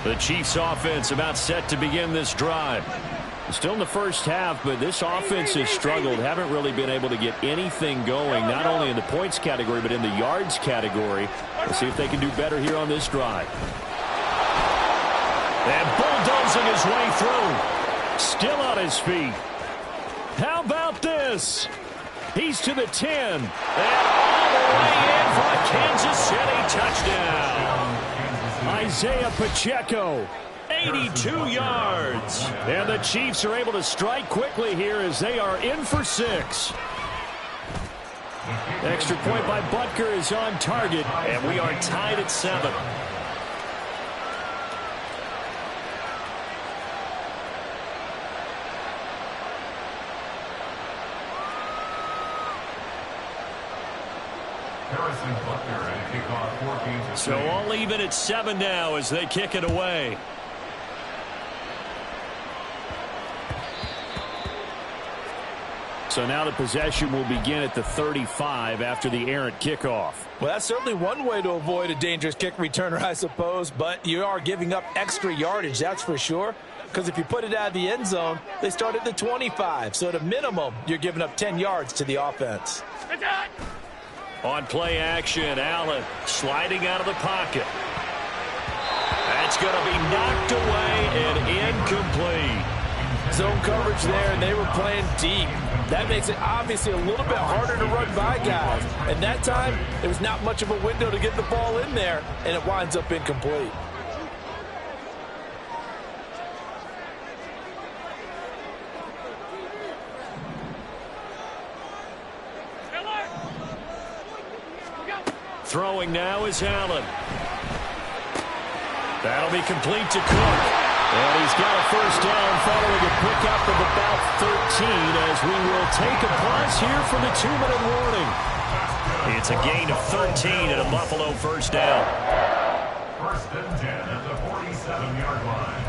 The Chiefs offense about set to begin this drive. Still in the first half, but this offense has struggled. Haven't really been able to get anything going, not only in the points category, but in the yards category. Let's see if they can do better here on this drive. And bulldozing his way through. Still on his feet. How about this? He's to the 10. And all the way in for a Kansas City touchdown. Isaiah Pacheco. 82 yards. And the Chiefs are able to strike quickly here as they are in for 6. Extra point by Butker is on target, and we are tied at 7. So all even at 7 now as they kick it away. So now the possession will begin at the 35 after the errant kickoff. Well, that's certainly one way to avoid a dangerous kick returner, I suppose, but you are giving up extra yardage, that's for sure, because if you put it out of the end zone, they start at the 25. So at a minimum, you're giving up 10 yards to the offense. On play action, Allen sliding out of the pocket. That's going to be knocked away and incomplete. Zone coverage there, and they were playing deep. That makes it obviously a little bit harder to run by guys. And that time, there was not much of a window to get the ball in there, and it winds up incomplete. Throwing now is Allen. That'll be complete to Cook. And he's got a first down following a pickup of about 13 as we will take a pause here for the 2-minute warning. It's a gain of 13 and a Buffalo first down. 1st and 10 at the 47-yard line.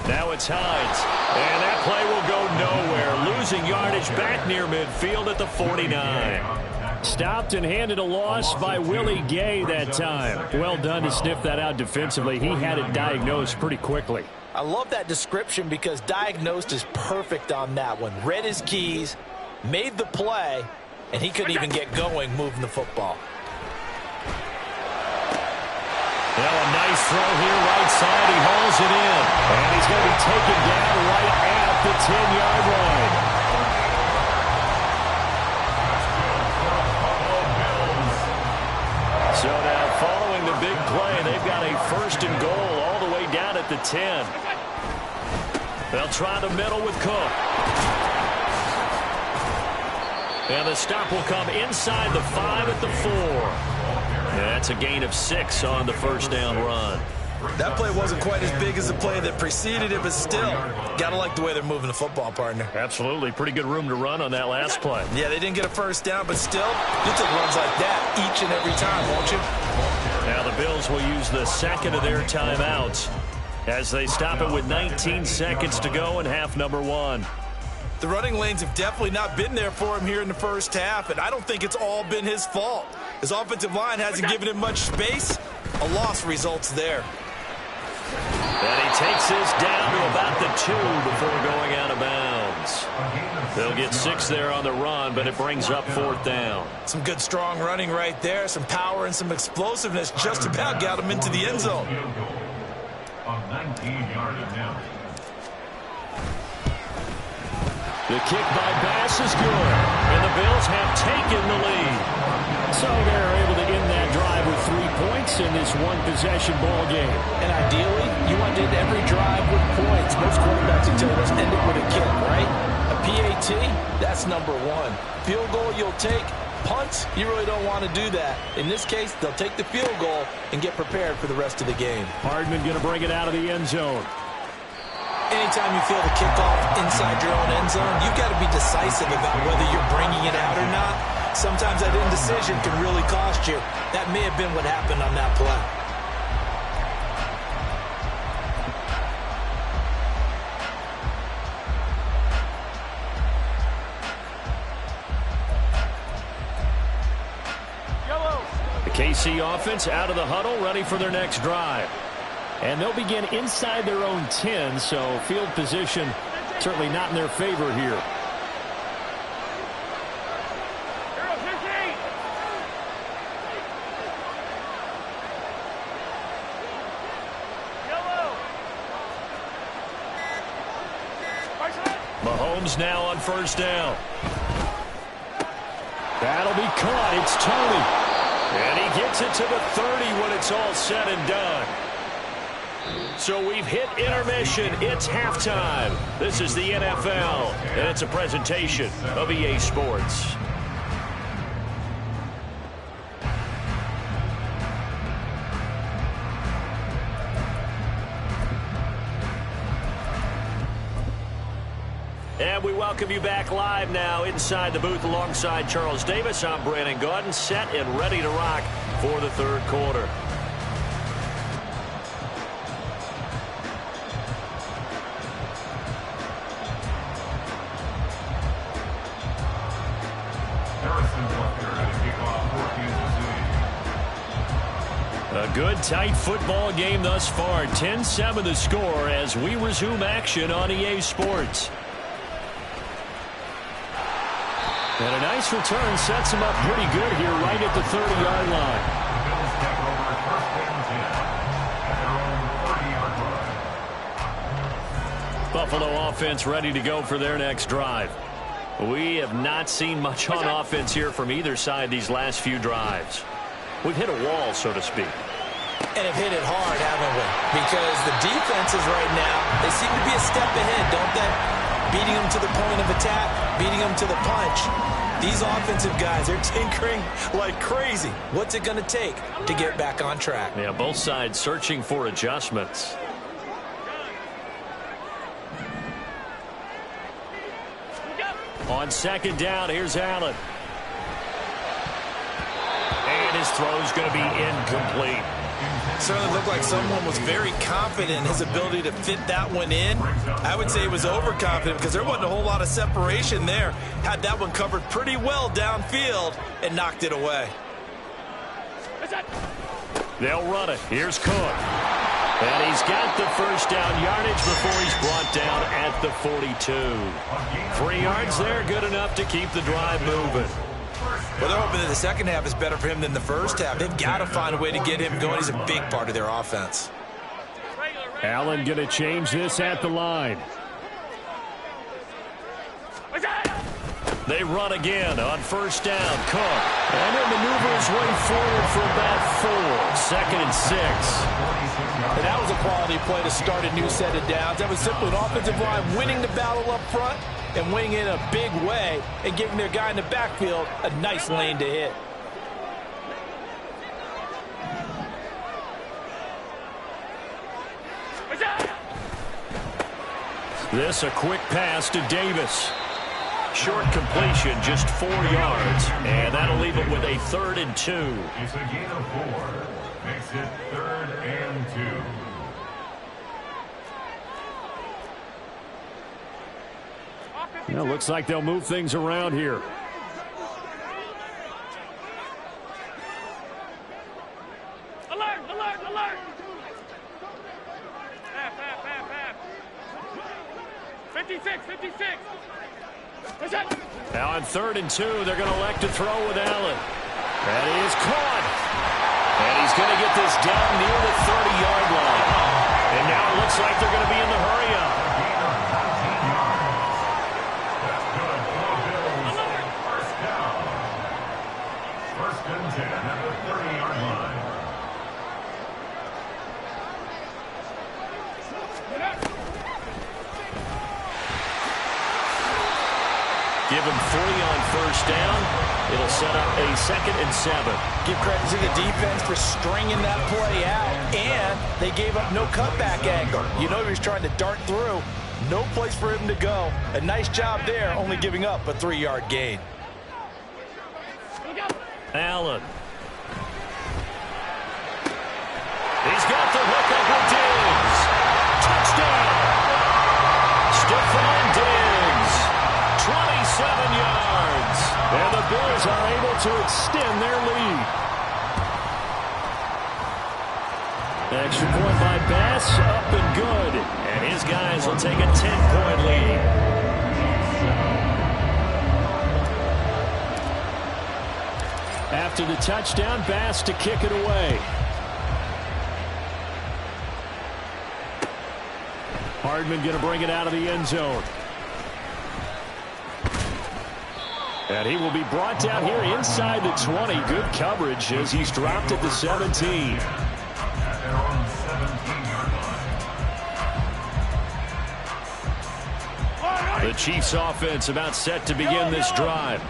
Now it's Hines. And that play will go nowhere. Losing yardage back near midfield at the 49. Stopped and handed a loss by Willie Gay that time. Well done to sniff that out defensively. He had it diagnosed pretty quickly. I love that description because diagnosed is perfect on that one. Read his keys, made the play, and he couldn't even get going moving the football. Well, a nice throw here right side. He hauls it in. And he's going to be taken down right at the 10-yard line. So now following the big play, they've got a 1st and goal all the way down at the 10. They'll try the middle with Cook. And the stop will come inside the 5 at the 4. That's a gain of 6 on the first down run. That play wasn't quite as big as the play that preceded it, but still, got to like the way they're moving the football, partner. Absolutely. Pretty good room to run on that last play. Yeah, they didn't get a first down, but still, you take runs like that each and every time, won't you? Now the Bills will use the second of their timeouts as they stop it with 19 seconds to go in half number 1. The running lanes have definitely not been there for him here in the first half, and I don't think it's all been his fault. His offensive line hasn't given him much space. A loss results there. And he takes this down to about the 2 before going out of bounds. They'll get 6 there on the run, but it brings up 4th down. Some good, strong running right there. Some power and some explosiveness just about got him into the end zone. On 19-yard attempt. The kick by Bass is good, and the Bills have taken the lead. So they're able to end that drive with 3 points in this one-possession ball game. And ideally, you want to end every drive with points. Most quarterbacks will tell us end it with a kick, right? A PAT, that's number 1. Field goal you'll take. Punts, you really don't want to do that. In this case, they'll take the field goal and get prepared for the rest of the game. Hardman going to bring it out of the end zone. Anytime you feel the kickoff inside your own end zone, you've got to be decisive about whether you're bringing it out or not. Sometimes that indecision can really cost you. That may have been what happened on that play. The KC offense out of the huddle, ready for their next drive. And they'll begin inside their own 10, so field position certainly not in their favor here. Mahomes now on first down. That'll be caught. It's Tony. And he gets it to the 30 when it's all said and done. So we've hit intermission. It's halftime. This is the NFL, and it's a presentation of EA Sports. And we welcome you back live now inside the booth alongside Charles Davis. I'm Brandon Gaudin, set and ready to rock for the third quarter. A good, tight football game thus far. 10-7 the score as we resume action on EA Sports. And a nice return sets him up pretty good here right at the 30-yard line. Buffalo offense ready to go for their next drive. We have not seen much on offense here from either side these last few drives. We've hit a wall, so to speak. And have hit it hard, haven't we? Because the defenses right now, they seem to be a step ahead, don't they? Beating them to the point of attack, beating them to the punch. These offensive guys, they're tinkering like crazy. What's it going to take to get back on track? Yeah, both sides searching for adjustments. On second down, here's Allen. And his throw's going to be incomplete. Certainly looked like someone was very confident in his ability to fit that one in. I would say he was overconfident because there wasn't a whole lot of separation there. Had that one covered pretty well downfield and knocked it away. They'll run it. Here's Cook. And he's got the first down yardage before he's brought down at the 42. 3 yards there, good enough to keep the drive moving. Well, they're hoping that the second half is better for him than the first half. They've got to find a way to get him going. He's a big part of their offense. Allen going to change this at the line. They run again on first down. Cook. And he'll maneuver his way forward for about 4. 2nd and 6. And that was a quality play to start a new set of downs. That was simply an offensive line winning the battle up front and winning it in a big way and giving their guy in the backfield a nice lane to hit. This a quick pass to Davis. Short completion, just 4 yards. And that'll leave it with a 3rd and 2. It's a gain of 4. Makes it 3rd and 2. Well, looks like they'll move things around here. Alert, alert, alert! Half. 56, 56. Now on 3rd and 2, they're going to elect to throw with Allen. That is caught. And he's going to get this down near the 30-yard line. And now it looks like they're going to be in the hurry-up. That's good for the Bills. First down. 1st and 10 at the 30-yard line. Give him 3 on 1st down. It'll set up a 2nd and 7. Give credit to the defense for stringing that play out, and they gave up no cutback angle. You know he was trying to dart through. No place for him to go. A nice job there, only giving up a 3-yard gain. Allen. He's got the hook up with Diggs. Touchdown. Stephon Diggs. 27 yards. And the Bills are able to extend their lead. Extra point by B.O.M.B.S. Up and good. And his guys will take a 10-point lead. After the touchdown, B.O.M.B.S. to kick it away. Hardman going to bring it out of the end zone. And he will be brought down here inside the 20. Good coverage as he's dropped at the 17. At their own 17-yard line. The Chiefs offense about set to begin this drive.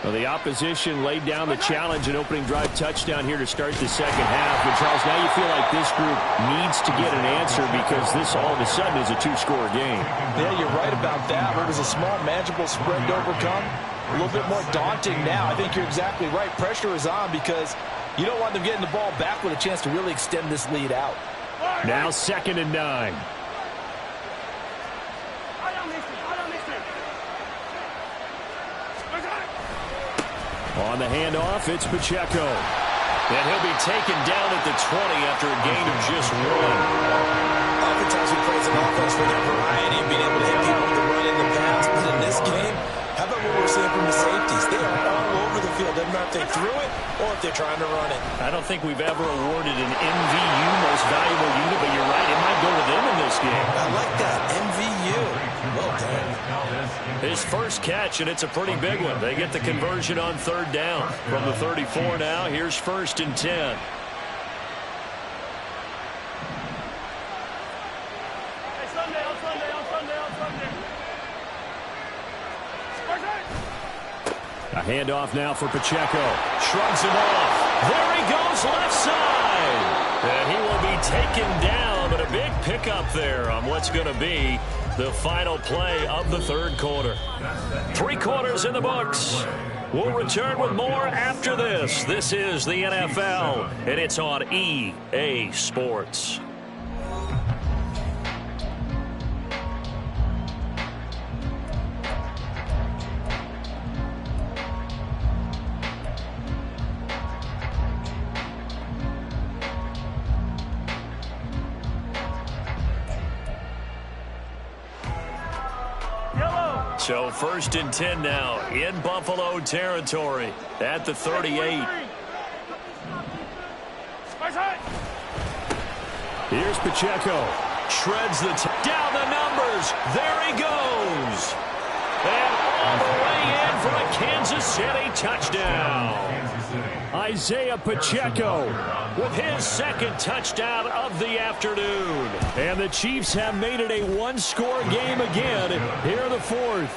Well, the opposition laid down the challenge and opening drive touchdown here to start the 2nd half. But Charles, now you feel like this group needs to get an answer because this all of a sudden is a 2-score game. Yeah, you're right about that. What was a small, manageable spread to overcome? A little bit more daunting now. I think you're exactly right. Pressure is on because you don't want them getting the ball back with a chance to really extend this lead out. Now 2nd and 9. On the handoff, it's Pacheco. And he'll be taken down at the 20 after a gain of just 1. Oftentimes we praise an offense for their variety and being able to hit people with the run in the pass. But in this game, how about what we're seeing from the safeties? They are all over the field. Doesn't matter if they threw it or if they're trying to run it. I don't think we've ever awarded an MVU, most valuable unit, but you're right, it might go to them in this game. I like that, MVU. Well done. His first catch, and it's a pretty big one. They get the conversion on 3rd down. From the 34 now, here's 1st and 10. A handoff now for Pacheco. Shrugs him off. There he goes, left side. And he will be taken down, but a big pickup there on what's going to be the final play of the 3rd quarter. 3 quarters in the books. We'll return with more after this. This is the NFL, and it's on EA Sports. So 1st and 10 now in Buffalo territory at the 38. Here's Pacheco. Shreds down the numbers. There he goes. And all the way in for a Kansas City touchdown. Isaiah Pacheco with his second touchdown of the afternoon. And the Chiefs have made it a one-score game again here in the fourth.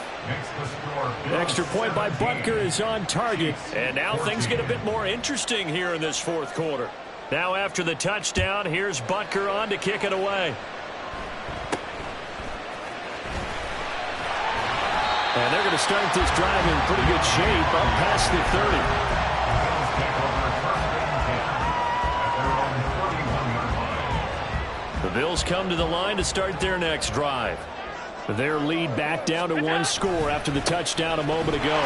Extra point by Butker is on target. And now things get a bit more interesting here in this fourth quarter. Now after the touchdown, here's Butker on to kick it away. And they're going to start this drive in pretty good shape up past the 30. The Bills come to the line to start their next drive. Their lead back down to one score after the touchdown a moment ago.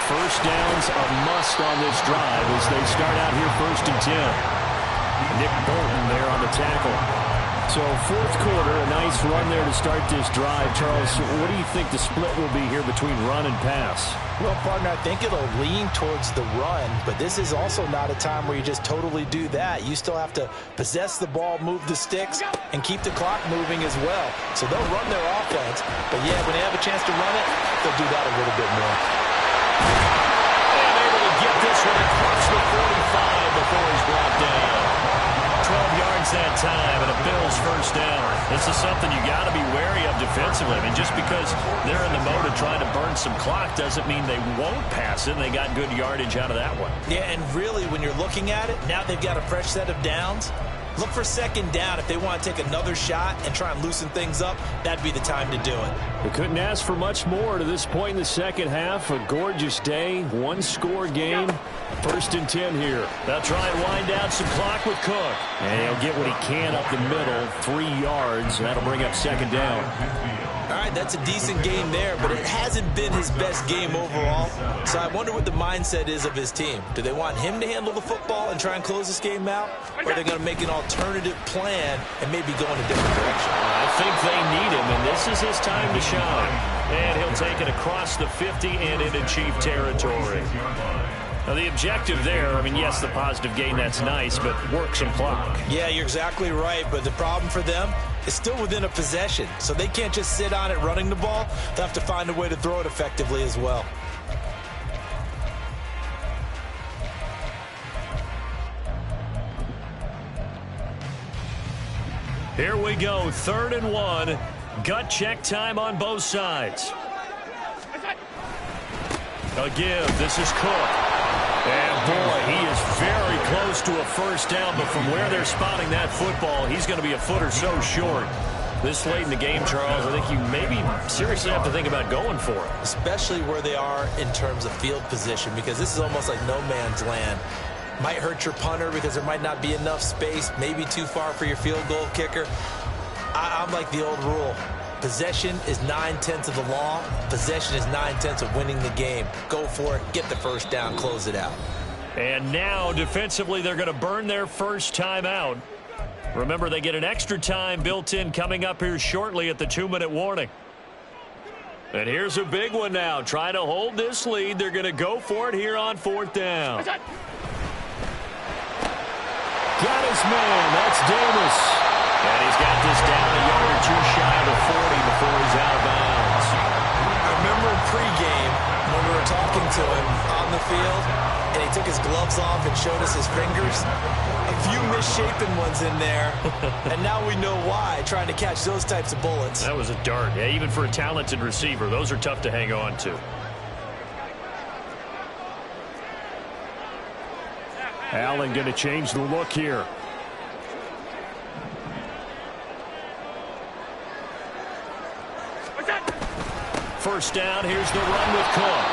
First down's a must on this drive as they start out here 1st and 10. Nick Bolton there on the tackle. So fourth quarter, a nice run there to start this drive. Charles, what do you think the split will be here between run and pass? Well, partner, I think it'll lean towards the run, but this is also not a time where you just totally do that. You still have to possess the ball, move the sticks, and keep the clock moving as well. So they'll run their offense, but yeah, when they have a chance to run it, they'll do that a little bit more. And able to get this one across the 45 before he's brought down. 12 yards that time and a Bills first down. This is something you got to be wary of defensively. I mean, just because they're in the mode of trying to burn some clock doesn't mean they won't pass it. They got good yardage out of that one. Yeah, and really, when you're looking at it, now they've got a fresh set of downs. Look for second down. If they want to take another shot and try and loosen things up, that'd be the time to do it. They couldn't ask for much more to this point in the second half. A gorgeous day, one-score game. 1st and 10 here. They'll try and wind down some clock with Cook. And he'll get what he can up the middle, 3 yards. That'll bring up second down. All right, that's a decent game there, but it hasn't been his best game overall. So I wonder what the mindset is of his team. Do they want him to handle the football and try and close this game out? Or are they going to make an alternative plan and maybe go in a different direction? I think they need him, and this is his time to shine. And he'll take it across the 50 and into Chief territory. Now, the objective there, I mean, yes, the positive gain, that's nice, but work some clock. Yeah, you're exactly right, but the problem for them is still within a possession, so they can't just sit on it running the ball. They'll have to find a way to throw it effectively as well. Here we go, 3rd and 1. Gut check time on both sides. A give, this is Cook. And boy, he is very close to a first down, but from where they're spotting that football, he's going to be a foot or so short. This late in the game, Charles, I think you maybe seriously have to think about going for it. Especially where they are in terms of field position, because this is almost like no man's land. Might hurt your punter because there might not be enough space, maybe too far for your field goal kicker. I'm like the old rule. Possession is 9/10 of the law. Possession is 9/10 of winning the game. Go for it. Get the first down. Close it out. And now, defensively, they're going to burn their first time out. Remember, they get an extra time built in coming up here shortly at the 2-minute warning. And here's a big one now. Trying to hold this lead. They're going to go for it here on 4th down. Got his man. That's Davis. And he's got this down a yard or two shy of the 40 before he's out of bounds. I remember in pregame when we were talking to him on the field, and he took his gloves off and showed us his fingers. A few misshapen ones in there, and now we know why, trying to catch those types of bullets. That was a dart. Yeah, even for a talented receiver, those are tough to hang on to. Allen going to change the look here. First down, here's the run with Cook.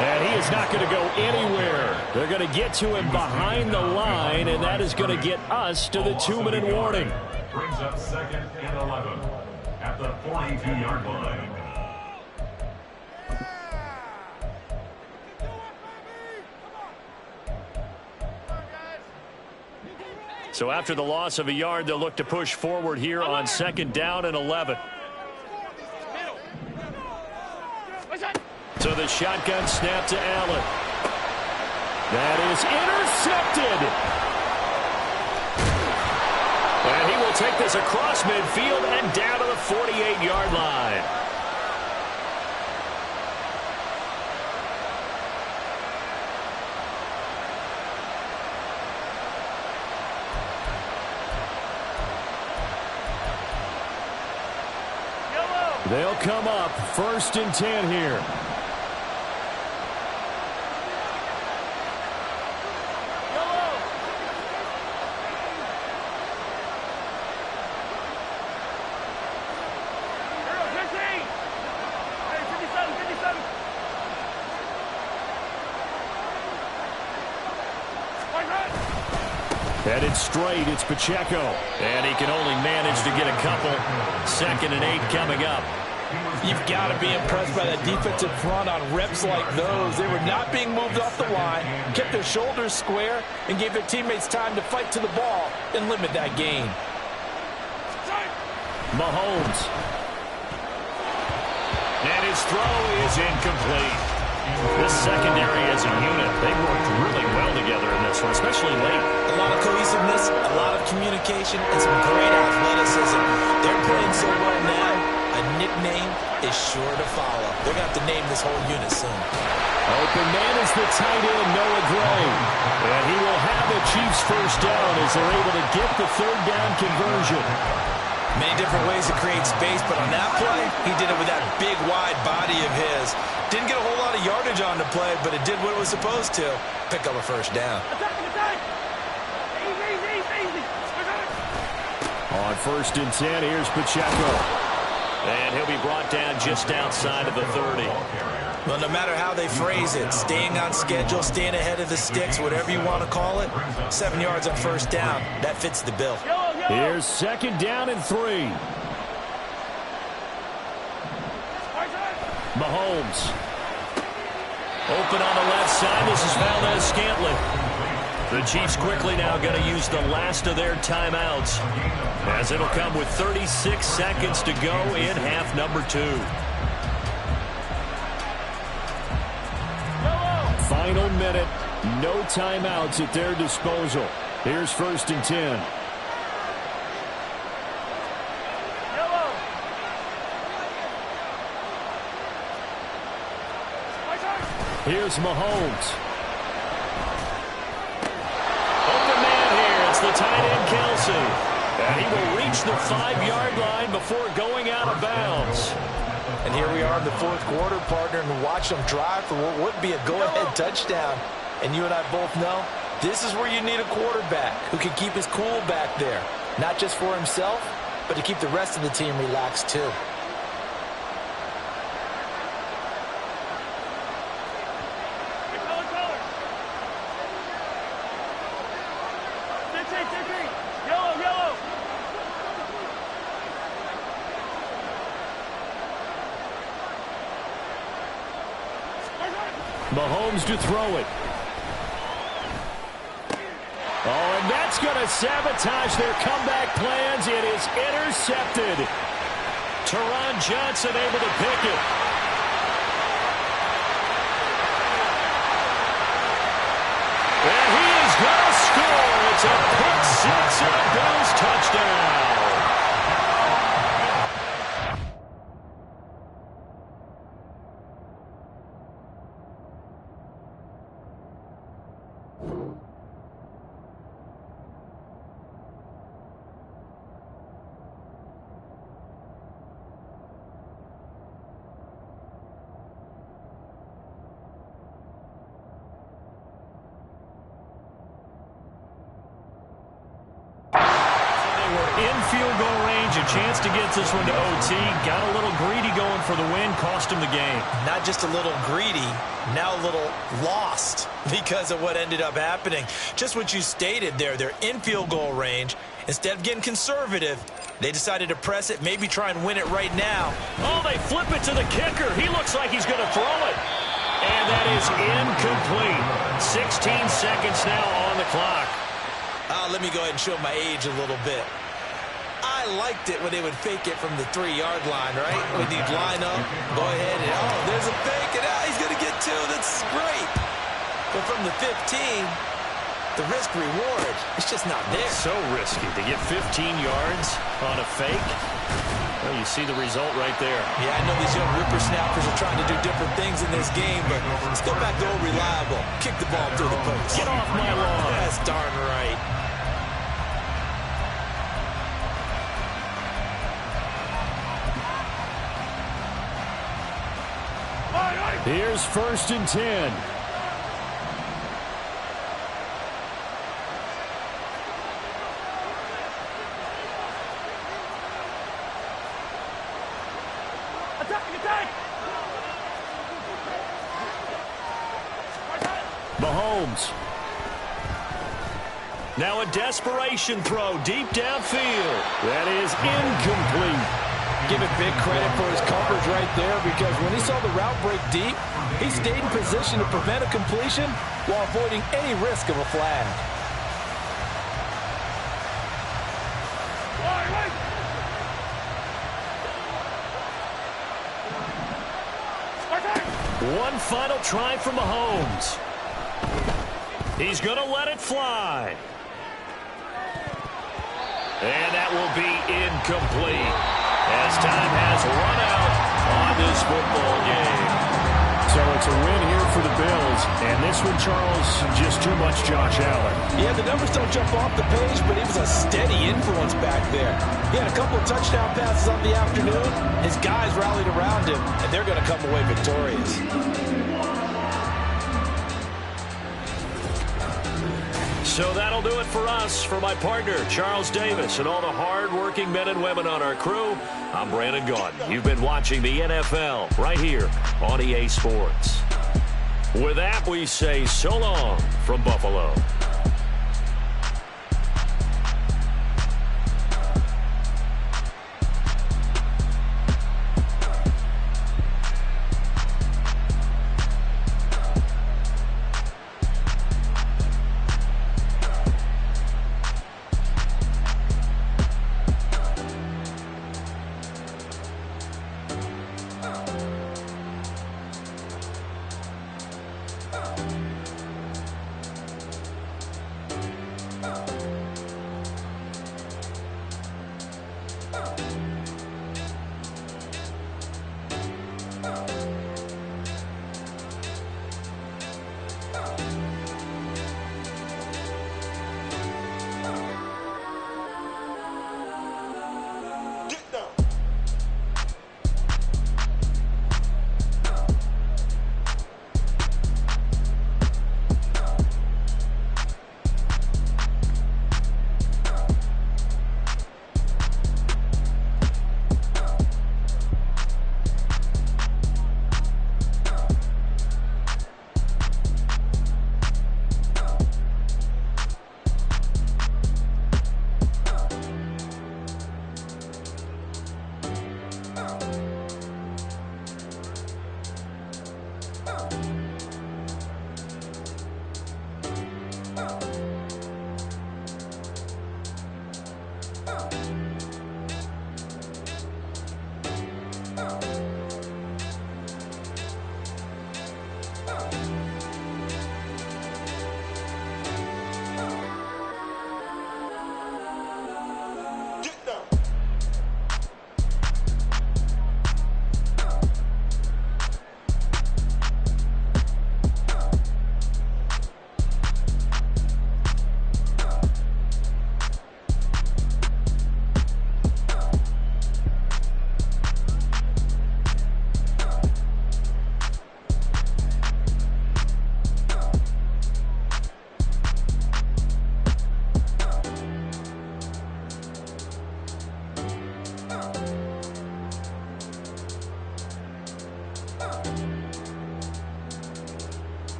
And he is not going to go anywhere. They're going to get to him behind the line, and that is going to get us to the 2-minute warning. Brings up 2nd and 11 at the 42-yard line. So after the loss of a yard, they'll look to push forward here on 2nd down and 11. So the shotgun snap to Allen. That is intercepted. And he will take this across midfield and down to the 48-yard line. They'll come up 1st and 10 here. Headed straight, it's Pacheco. And he can only manage to get a couple. 2nd and 8 coming up. You've got to be impressed by that defensive front on reps like those. They were not being moved off the line, kept their shoulders square, and gave their teammates time to fight to the ball and limit that gain. Mahomes. And his throw is incomplete. This secondary as a unit, they worked really well together in this one, especially late. A lot of cohesiveness, a lot of communication, and some great athleticism. They're playing so well now, a nickname is sure to follow. They're going to have to name this whole unit soon. Open man is the tight end, Noah Gray. And he will have the Chiefs first down as they're able to get the 3rd down conversion. Many different ways to create space, but on that play, he did it with that big, wide body of his. Didn't get a whole lot of yardage on the play, but it did what it was supposed to. Pick up a first down. On 1st and 10, here's Pacheco. And he'll be brought down just outside of the 30. Well, no matter how they phrase it, staying on schedule, staying ahead of the sticks, whatever you want to call it, 7 yards on first down, that fits the bill. Here's 2nd down and 3. Mahomes. Open on the left side. This is Valdez-Scantling. The Chiefs quickly now going to use the last of their timeouts, as it'll come with 36 seconds to go in half number 2. Final minute. No timeouts at their disposal. Here's 1st and 10. Here's Mahomes. Open man here. It's the tight end, Kelsey. And he will reach the 5-yard line before going out of bounds. And here we are in the 4th quarter, partner, and watch them drive for what would be a go-ahead touchdown. And you and I both know this is where you need a quarterback who can keep his cool back there. Not just for himself, but to keep the rest of the team relaxed too. Mahomes to throw it. Oh, and that's going to sabotage their comeback plans. It is intercepted. Teron Johnson able to pick it. And he is going to score. It's a pick six and a Bills touchdown. Field goal range, a chance to get this one to OT. Got a little greedy going for the win, cost him the game. Not just a little greedy, now a little lost because of what ended up happening. Just what you stated there, they're in field goal range. Instead of getting conservative, they decided to press it, maybe try and win it right now. Oh, they flip it to the kicker. He looks like he's going to throw it. And that is incomplete. 16 seconds now on the clock. Let me go ahead and show my age a little bit. I liked it when they would fake it from the 3-yard line, right? When you'd line up, go ahead and, oh, there's a fake, and he's going to get 2. That's great. But from the 15, the risk-reward, it's just not there. So risky to get 15 yards on a fake. Well, you see the result right there. Yeah, I know these young whippersnappers are trying to do different things in this game, but let's go back to old reliable. Kick the ball through the post. Get off my lawn. That's darn right. Here's 1st and 10. Mahomes. Now a desperation throw deep downfield. That is incomplete. Give it big credit for his coverage right there, because when he saw the route break deep, he stayed in position to prevent a completion while avoiding any risk of a flag. One final try from Mahomes. He's going to let it fly. And that will be incomplete as time has run out on this football game. So it's a win here for the Bills. And this one, Charles, just too much Josh Allen. Yeah, the numbers don't jump off the page, but he was a steady influence back there. He had a couple of touchdown passes on the afternoon. His guys rallied around him, and they're going to come away victorious. So that'll do it for us. For my partner, Charles Davis, and all the hard-working men and women on our crew, I'm Brandon Gaudin. You've been watching the NFL right here on EA Sports. With that, we say so long from Buffalo.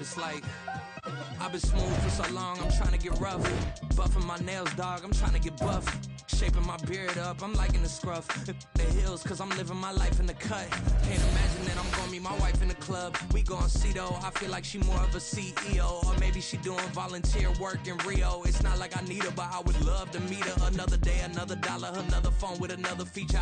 It's like I've been smooth for so long, I'm trying to get rough. Buffing my nails, dog, I'm trying to get buff. Shaping my beard up, I'm liking the scruff. The hills, cause I'm living my life in the cut. Can't imagine that I'm gonna meet my wife in the club. We gon' see though, I feel like she more of a CEO. Or maybe she doing volunteer work in Rio. It's not like I need her, but I would love to meet her. Another day, another dollar, another phone with another feature.